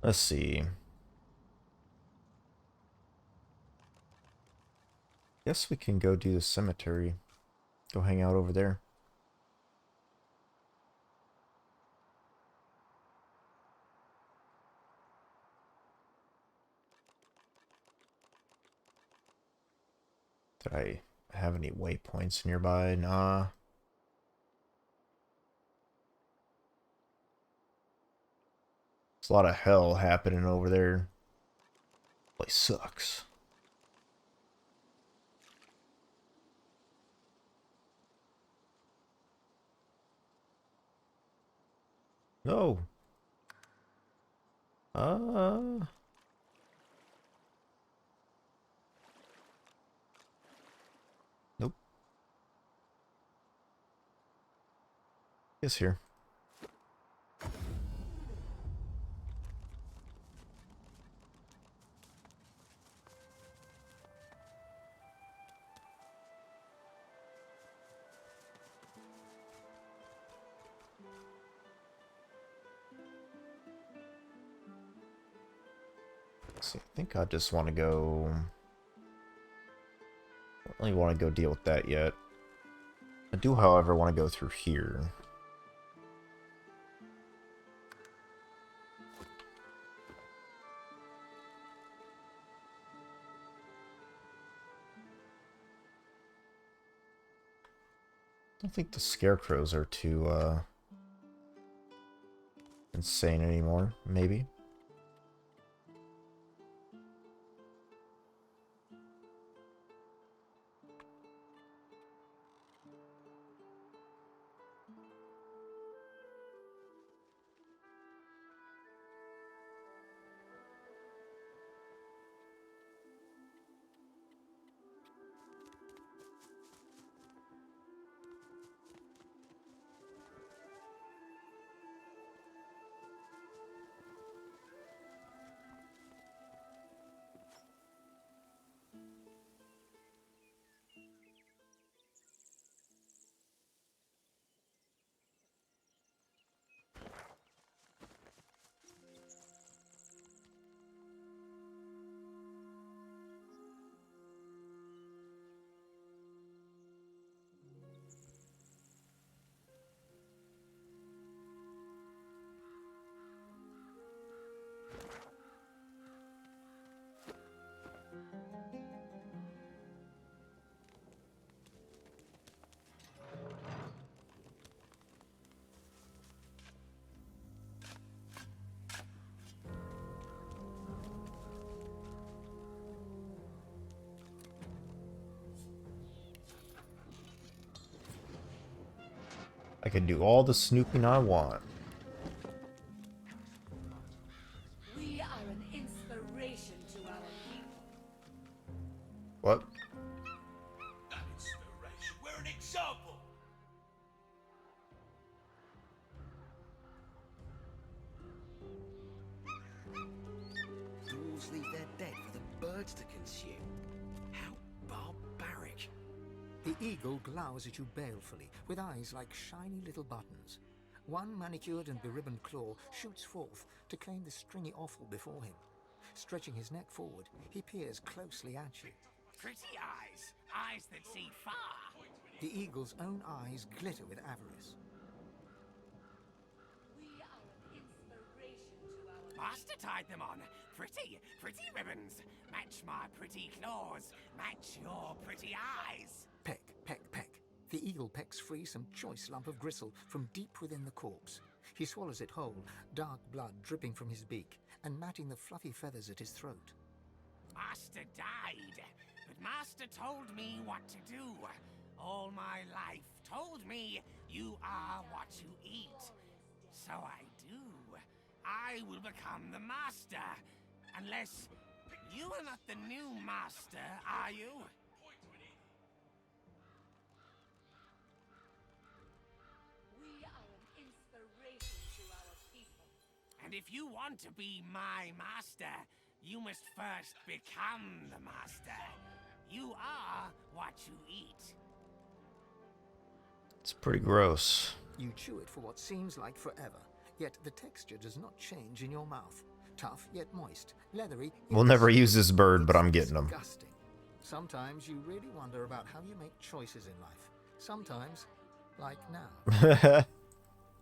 Let's see. Guess we can go do the cemetery. Go hang out over there. Did I have any waypoints nearby? Nah. There's a lot of hell happening over there. Place sucks. No. Nope. It's here. So I think I just want to go... I don't really want to go deal with that yet. I do, however, want to go through here. I don't think the scarecrows are too insane anymore, maybe. I can do all the snooping I want. We are an inspiration to our people. What? An inspiration. We're an example. Dwarves leave their dead for the birds to consume. How barbaric. The eagle glowers at you balefully, with eyes like shiny little buttons. One manicured and beribboned claw shoots forth to claim the stringy offal before him. Stretching his neck forward, he peers closely at you. Pretty eyes. Eyes that see far. The eagle's own eyes glitter with avarice. Master tied them on. Pretty ribbons. Match my pretty claws. Match your pretty eyes. Peck, peck, peck. The eagle pecks free some choice lump of gristle from deep within the corpse. He swallows it whole, dark blood dripping from his beak, and matting the fluffy feathers at his throat. Master died, but Master told me what to do. All my life told me you are what you eat. So I do. I will become the Master. Unless you are not the new Master, are you? We are an inspiration to our people. And if you want to be my Master, you must first become the Master. You are what you eat. It's pretty gross. You chew it for what seems like forever, yet the texture does not change in your mouth. Tough yet moist, leathery. We'll never use this bird, but I'm getting him. Disgusting. Sometimes you really wonder about how you make choices in life. Sometimes, like now.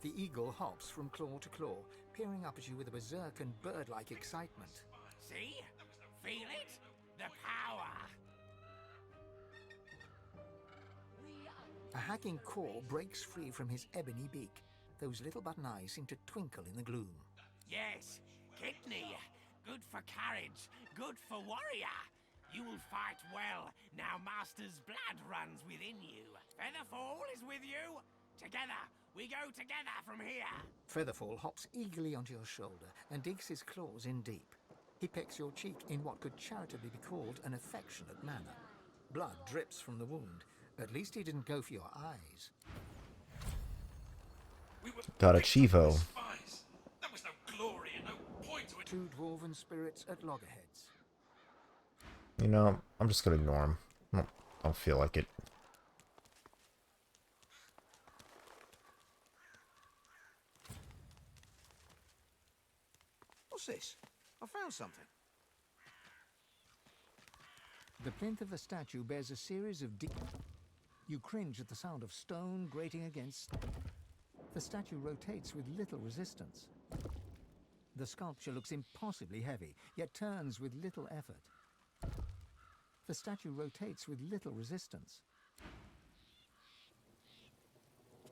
The eagle hops from claw to claw, peering up at you with a berserk and bird-like excitement. See? Feel it? The power. A hacking caw breaks free from his ebony beak. Those little button eyes seem to twinkle in the gloom. Yes, kidney. Good for courage. Good for warrior. You will fight well. Now Master's blood runs within you. Featherfall is with you. Together. We go together from here. Featherfall hops eagerly onto your shoulder and digs his claws in deep. He pecks your cheek in what could charitably be called an affectionate manner. Blood drips from the wound. At least he didn't go for your eyes. Got a Chivo. There was no glory and no point to it. Two dwarven spirits at loggerheads. You know, I'm just gonna ignore him. I don't feel like it. What's this? I found something. The plinth of the statue bears a series of deep... You cringe at the sound of stone grating against... The statue rotates with little resistance. The sculpture looks impossibly heavy, yet turns with little effort. The statue rotates with little resistance.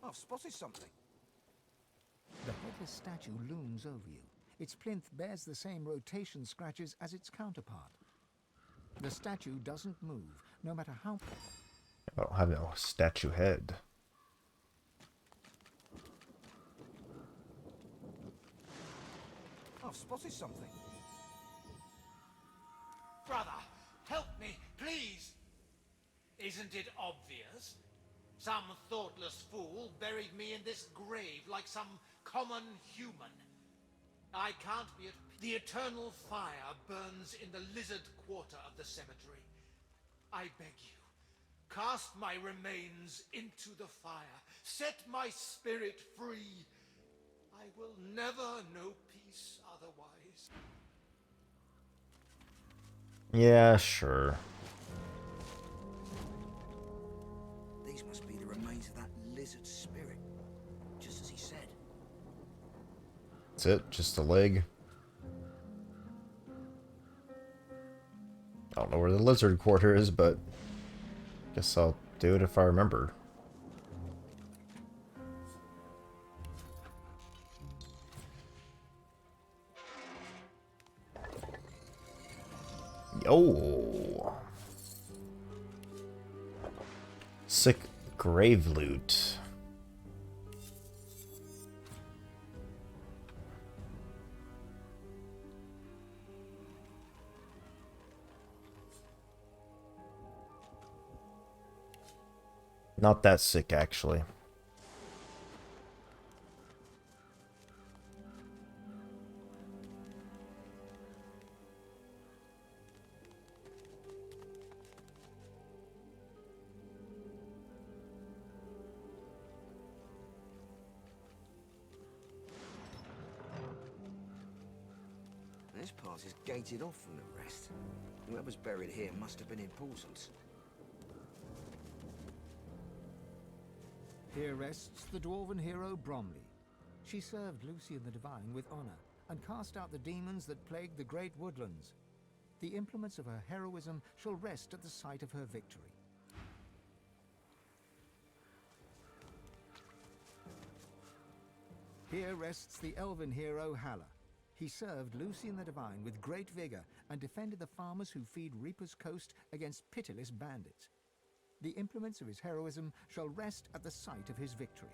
I've spotted something. The headless statue looms over you. Its plinth bears the same rotation scratches as its counterpart. The statue doesn't move, no matter how... I don't have no statue head. I've spotted something. Brother, help me, please! Isn't it obvious? Some thoughtless fool buried me in this grave like some common human. I can't be at... The eternal fire burns in the lizard quarter of the cemetery. I beg you, cast my remains into the fire. Set my spirit free. I will never know peace otherwise. Yeah, sure. These must be the remains of that lizard spirit, just as he said. That's it, just a leg. I don't know where the lizard quarter is, but guess I'll do it if I remember. Yo! Sick grave loot. Not that sick, actually. This part is gated off from the rest. Whoever's buried here must have been important. Here rests the dwarven hero Bromley. She served Lucian the Divine with honor and cast out the demons that plagued the great woodlands. The implements of her heroism shall rest at the site of her victory. Here rests the elven hero Halla. He served Lucian the Divine with great vigor and defended the farmers who feed Reaper's Coast against pitiless bandits. The implements of his heroism shall rest at the site of his victory.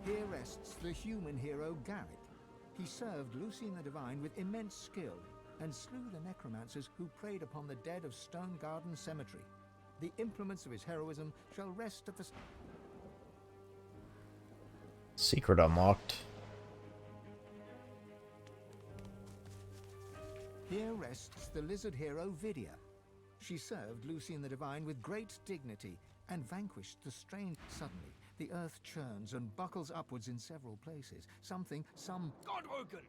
Here rests the human hero Garrick. He served Lucian the Divine with immense skill and slew the necromancers who preyed upon the dead of Stone Garden Cemetery. The implements of his heroism shall rest at the... Secret unlocked. Here rests the lizard hero Vidia. She served Lucian the Divine with great dignity and vanquished the strange... Suddenly, the earth churns and buckles upwards in several places. Godwoken!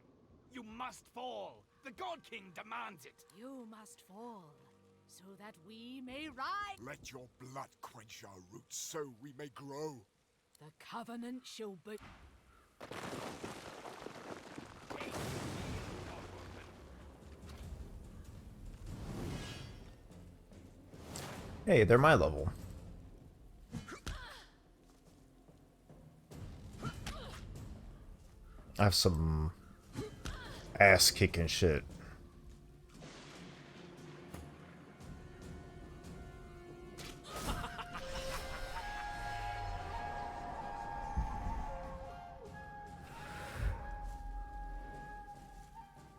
You must fall! The God King demands it! You must fall, so that we may rise. Let your blood quench our roots, so we may grow. The Covenant shall be... Hey, they're my level. I have some ass-kicking shit.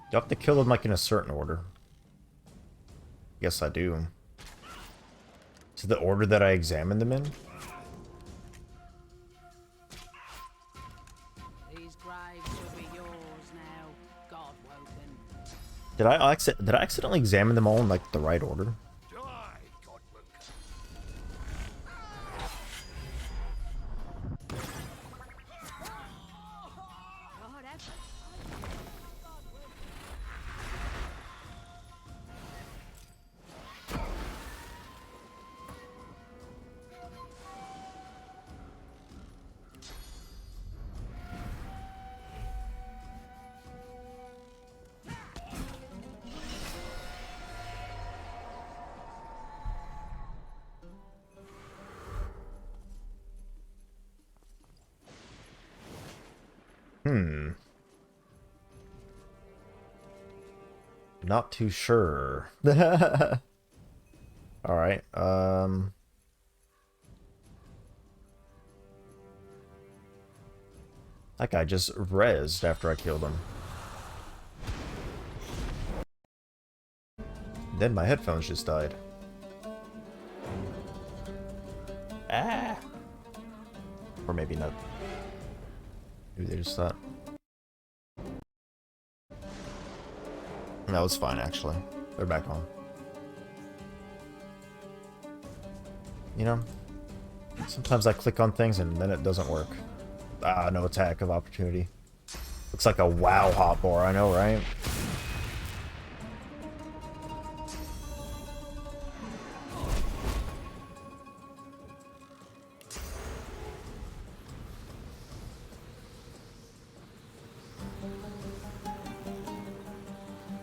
Do I have to kill them like in a certain order? Yes, I do. To the order that I examined them in? These graves will be yours now, Godwoken. Did I accidentally examine them all in like the right order? Not too sure. Alright, that guy just rezzed after I killed him. Then my headphones just died. Ah! Or maybe not. Maybe they just thought. That was fine, actually. They're back on. You know, sometimes I click on things and then it doesn't work. Ah, no attack of opportunity. Looks like a WoW hotbar, I know, right?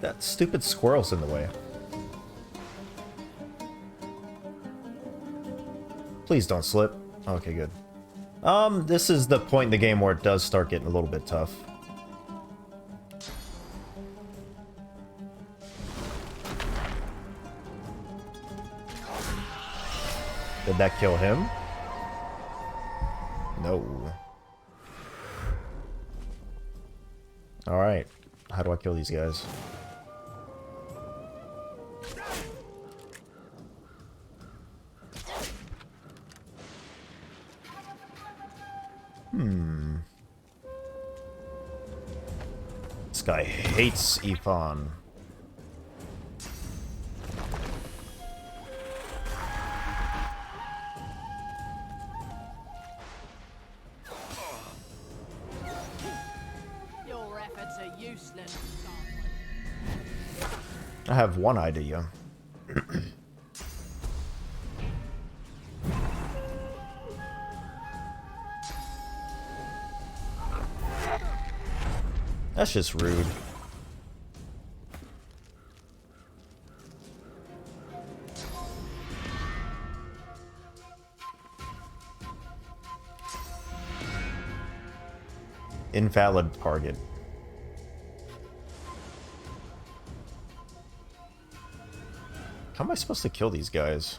That stupid squirrel's in the way. Please don't slip. Okay, good. This is the point in the game where it does start getting a little bit tough. Did that kill him? No. Alright. How do I kill these guys? This guy hates Ifan. Your efforts are useless. I have one idea. That's just rude. Invalid target. How am I supposed to kill these guys?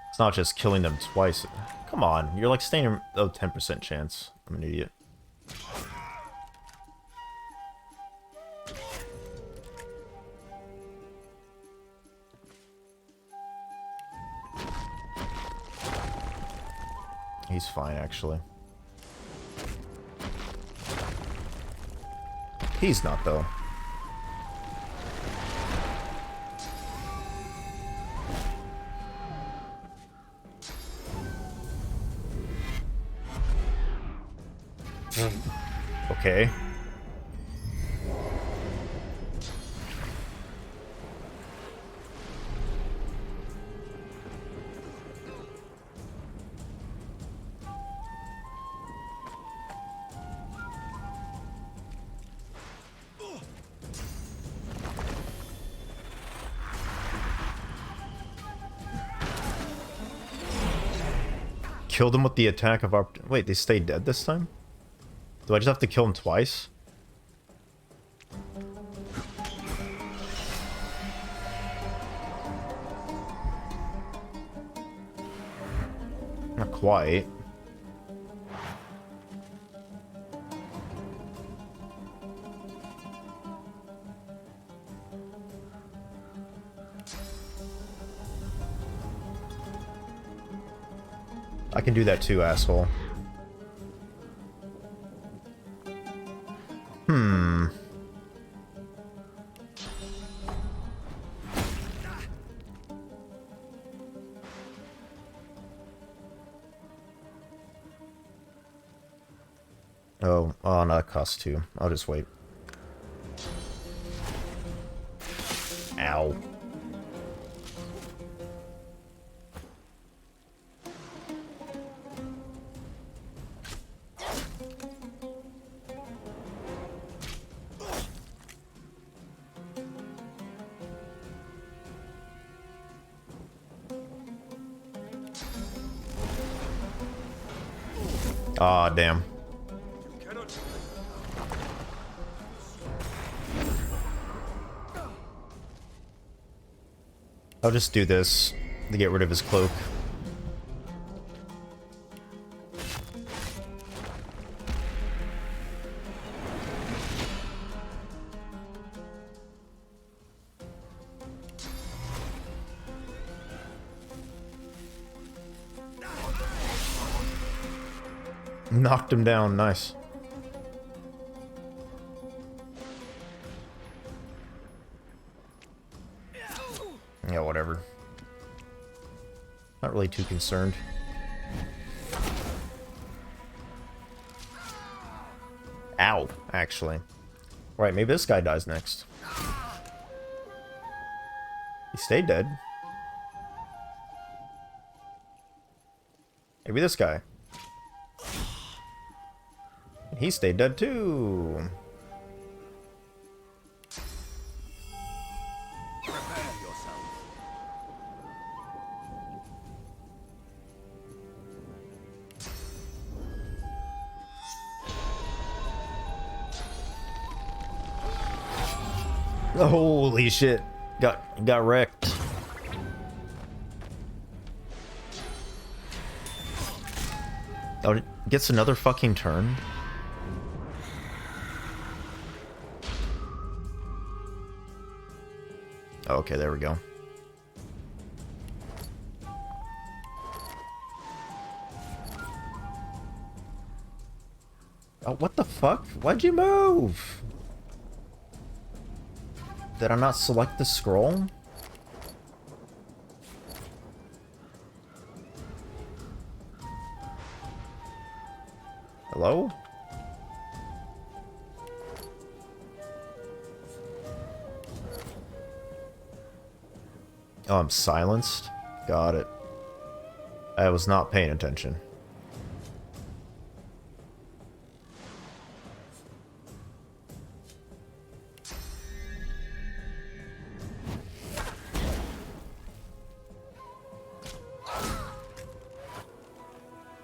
It's not just killing them twice. Come on, you're like staying a 10% chance. I'm an idiot. He's fine, actually. He's not, though. Okay. Killed him with the attack of our... Wait, they stayed dead this time? Do I just have to kill him twice? Not quite. I can do that too, asshole. Oh, no, it costs 2. I'll just wait. Ow. Aw, damn. I'll just do this to get rid of his cloak. Knocked him down, nice. Yeah, whatever. Not really too concerned. Ow, actually. Right, maybe this guy dies next. He stayed dead. Maybe this guy. He stayed dead too. Prepare yourself. Holy shit. Got wrecked. Oh, it gets another fucking turn. Okay, there we go. Oh, what the fuck? Why'd you move? Did I not select the scroll? Hello? Oh, I'm silenced? Got it. I was not paying attention.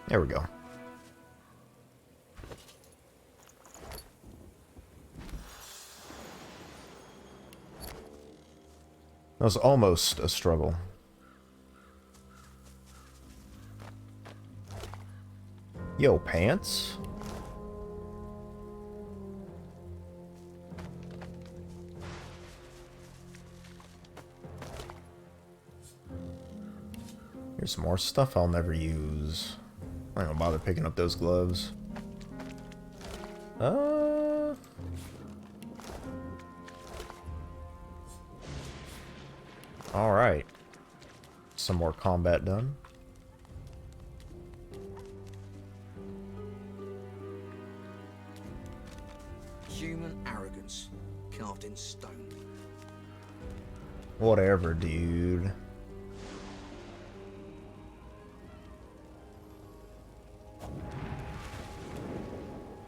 There we go. That was almost a struggle. Yo, pants? Here's some more stuff I'll never use. I don't bother picking up those gloves. Alright. Some more combat done. Human arrogance, carved in stone. Whatever, dude.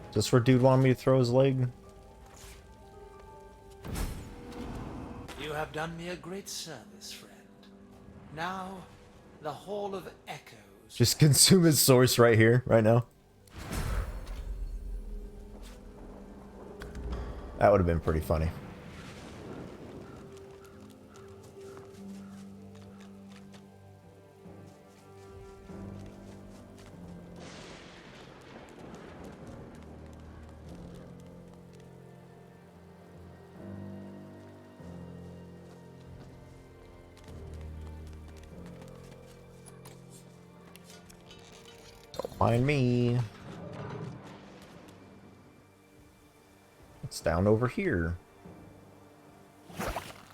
Is this where dude wanted me to throw his leg? You have done me a great service, friend. Now, the Hall of Echoes. Just consume his source right here, right now. That would have been pretty funny. Don't mind me. It's down over here.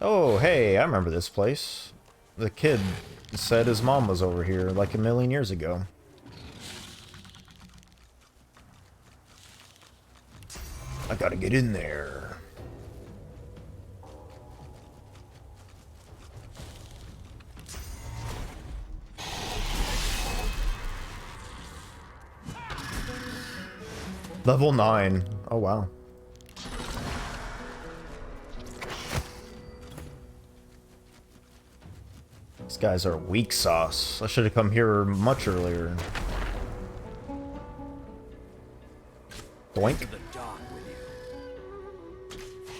Oh, hey, I remember this place. The kid said his mom was over here like a million years ago. I gotta get in there. Level 9. Oh, wow. These guys are weak sauce. I should have come here much earlier. Doink.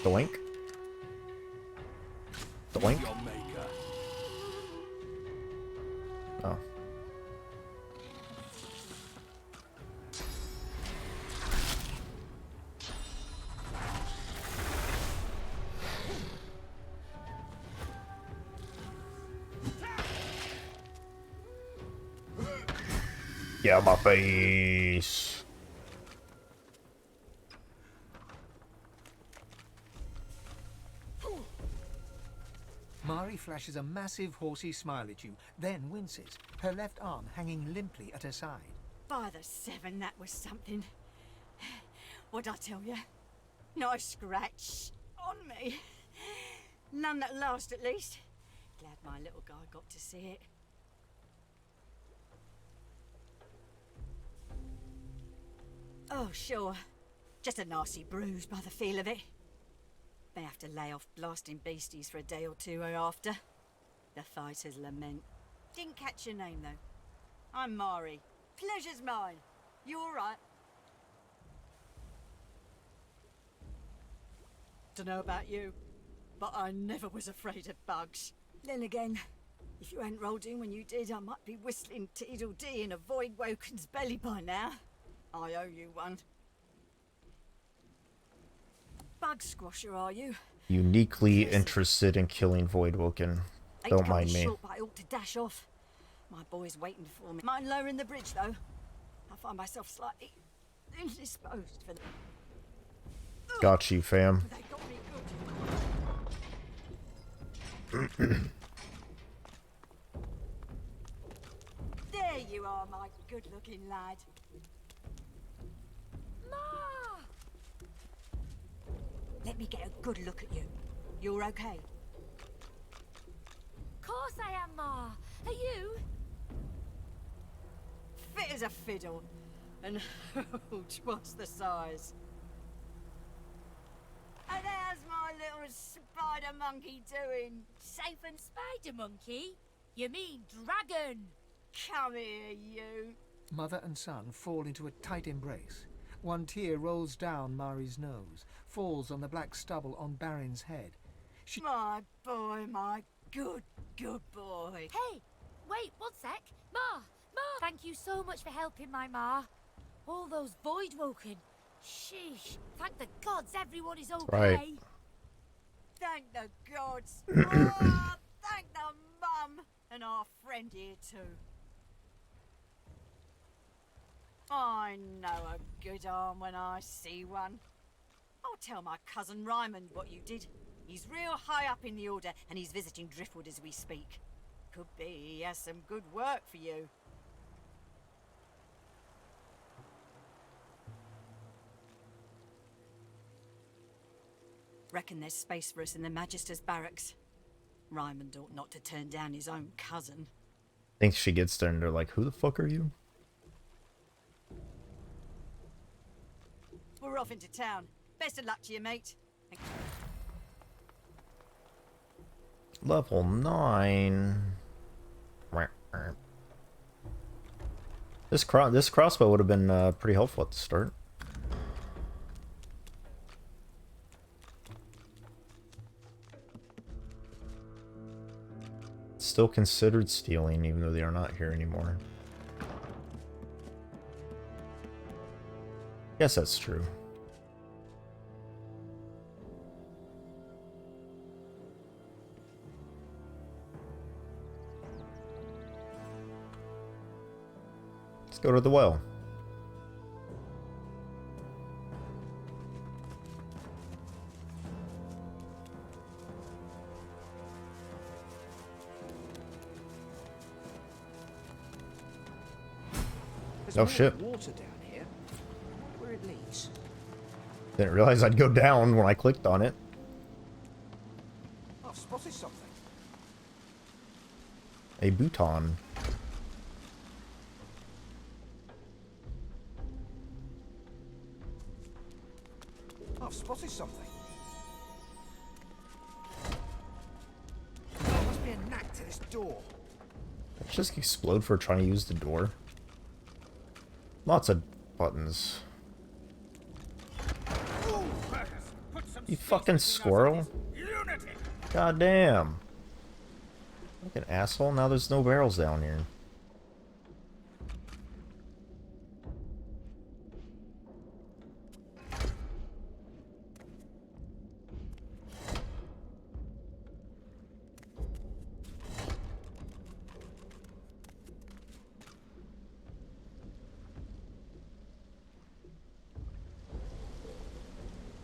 Doink. Doink. Oh. Get out of my face. Mari flashes a massive horsey smile at you, then winces, her left arm hanging limply at her side. By the seven, that was something. What'd I tell you? Not a scratch on me. None that last, at least. Glad my little guy got to see it. Oh, sure. Just a nasty bruise by the feel of it. May have to lay off blasting beasties for a day or two after. The fighters lament. Didn't catch your name, though. I'm Mari. Pleasure's mine. You all right? Dunno about you, but I never was afraid of bugs. Then again, if you hadn't rolled in when you did, I might be whistling Teedle-dee in a Void Woken's belly by now. I owe you one. Bug squasher, are you? Uniquely interested in killing Voidwoken. Don't mind me. Short, but I ought to dash off. My boy's waiting for me. Mind lowering the bridge, though? I find myself slightly indisposed for the... Got you, fam. They got me good. There you are, my good-looking lad. Ma! Let me get a good look at you. You're okay? Course I am, Ma. Are you? Fit as a fiddle. And twice the size. And how's my little spider monkey doing? Safe and spider monkey? You mean dragon? Come here, you. Mother and son fall into a tight embrace. One tear rolls down Mari's nose, falls on the black stubble on Barin's head. My boy, my good boy. Hey, wait, one sec. Ma! Thank you so much for helping my Ma. All those Voidwoken. Sheesh. Thank the gods everyone is okay. Right. Thank the gods. Oh, thank the mum. And our friend here too. I know a good arm when I see one. I'll tell my cousin Raymond what you did. He's real high up in the order and he's visiting Driftwood as we speak. Could be he has some good work for you. Reckon there's space for us in the Magister's barracks. Raymond ought not to turn down his own cousin. Think she gets there and they're like, who the fuck are you? We're off into town. Best of luck to you, mate. Level 9. This crossbow would have been pretty helpful at the start. Still considered stealing, even though they are not here anymore. Yes, that's true. Let's go to the well. Oh shit. Water down here. Where it leads. Didn't realize I'd go down when I clicked on it. I've spotted something. A Bhutan. I've spotted something. There must be a knack to this door. Did it just explode for trying to use the door? Lots of buttons. You fucking squirrel. God damn. Like an asshole. Now there's no barrels down here.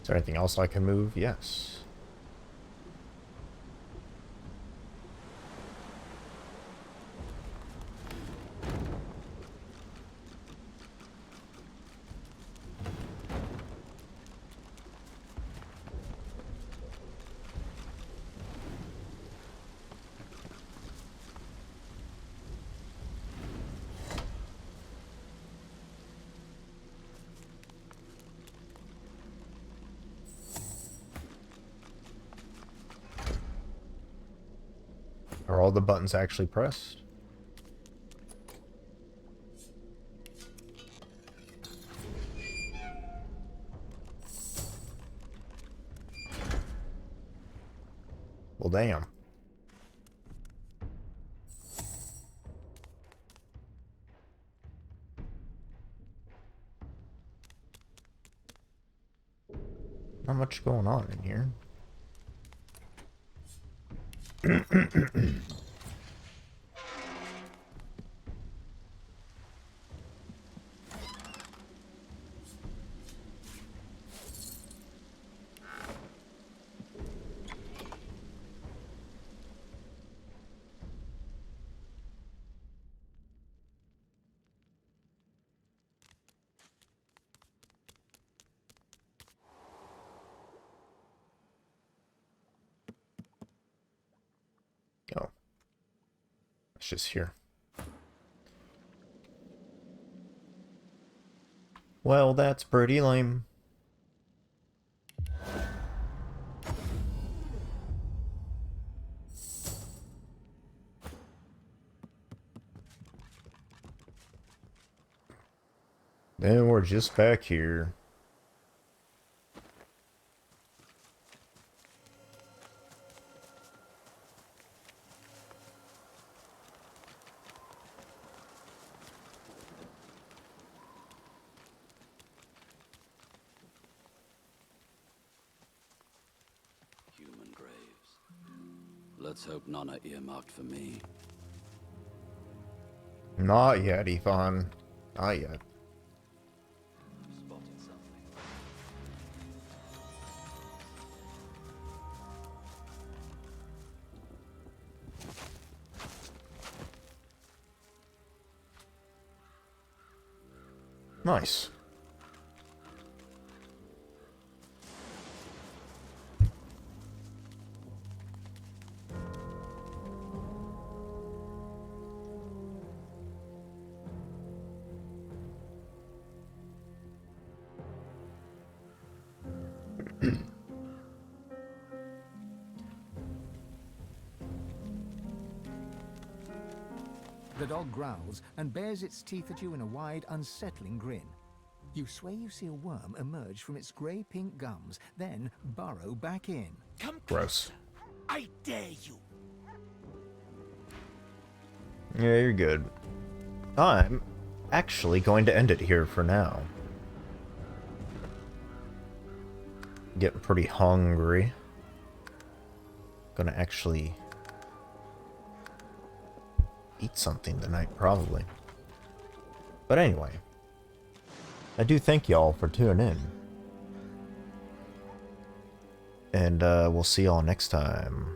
Is there anything else I can move? Yes. Are all the buttons actually pressed? Well, damn. Not much going on in here. Oh. It's just here. Well, that's pretty lame. Then we're just back here. Human graves. Let's hope none are earmarked for me. Not yet, Ethan. Not yet. Spotted something. Nice. The dog growls and bares its teeth at you in a wide, unsettling grin. You swear you see a worm emerge from its grey-pink gums, then burrow back in. Come Gross. I dare you. Yeah, you're good. I'm actually going to end it here for now. Getting pretty hungry. Gonna actually eat something tonight, probably. But anyway, I do thank y'all for tuning in. And we'll see y'all next time.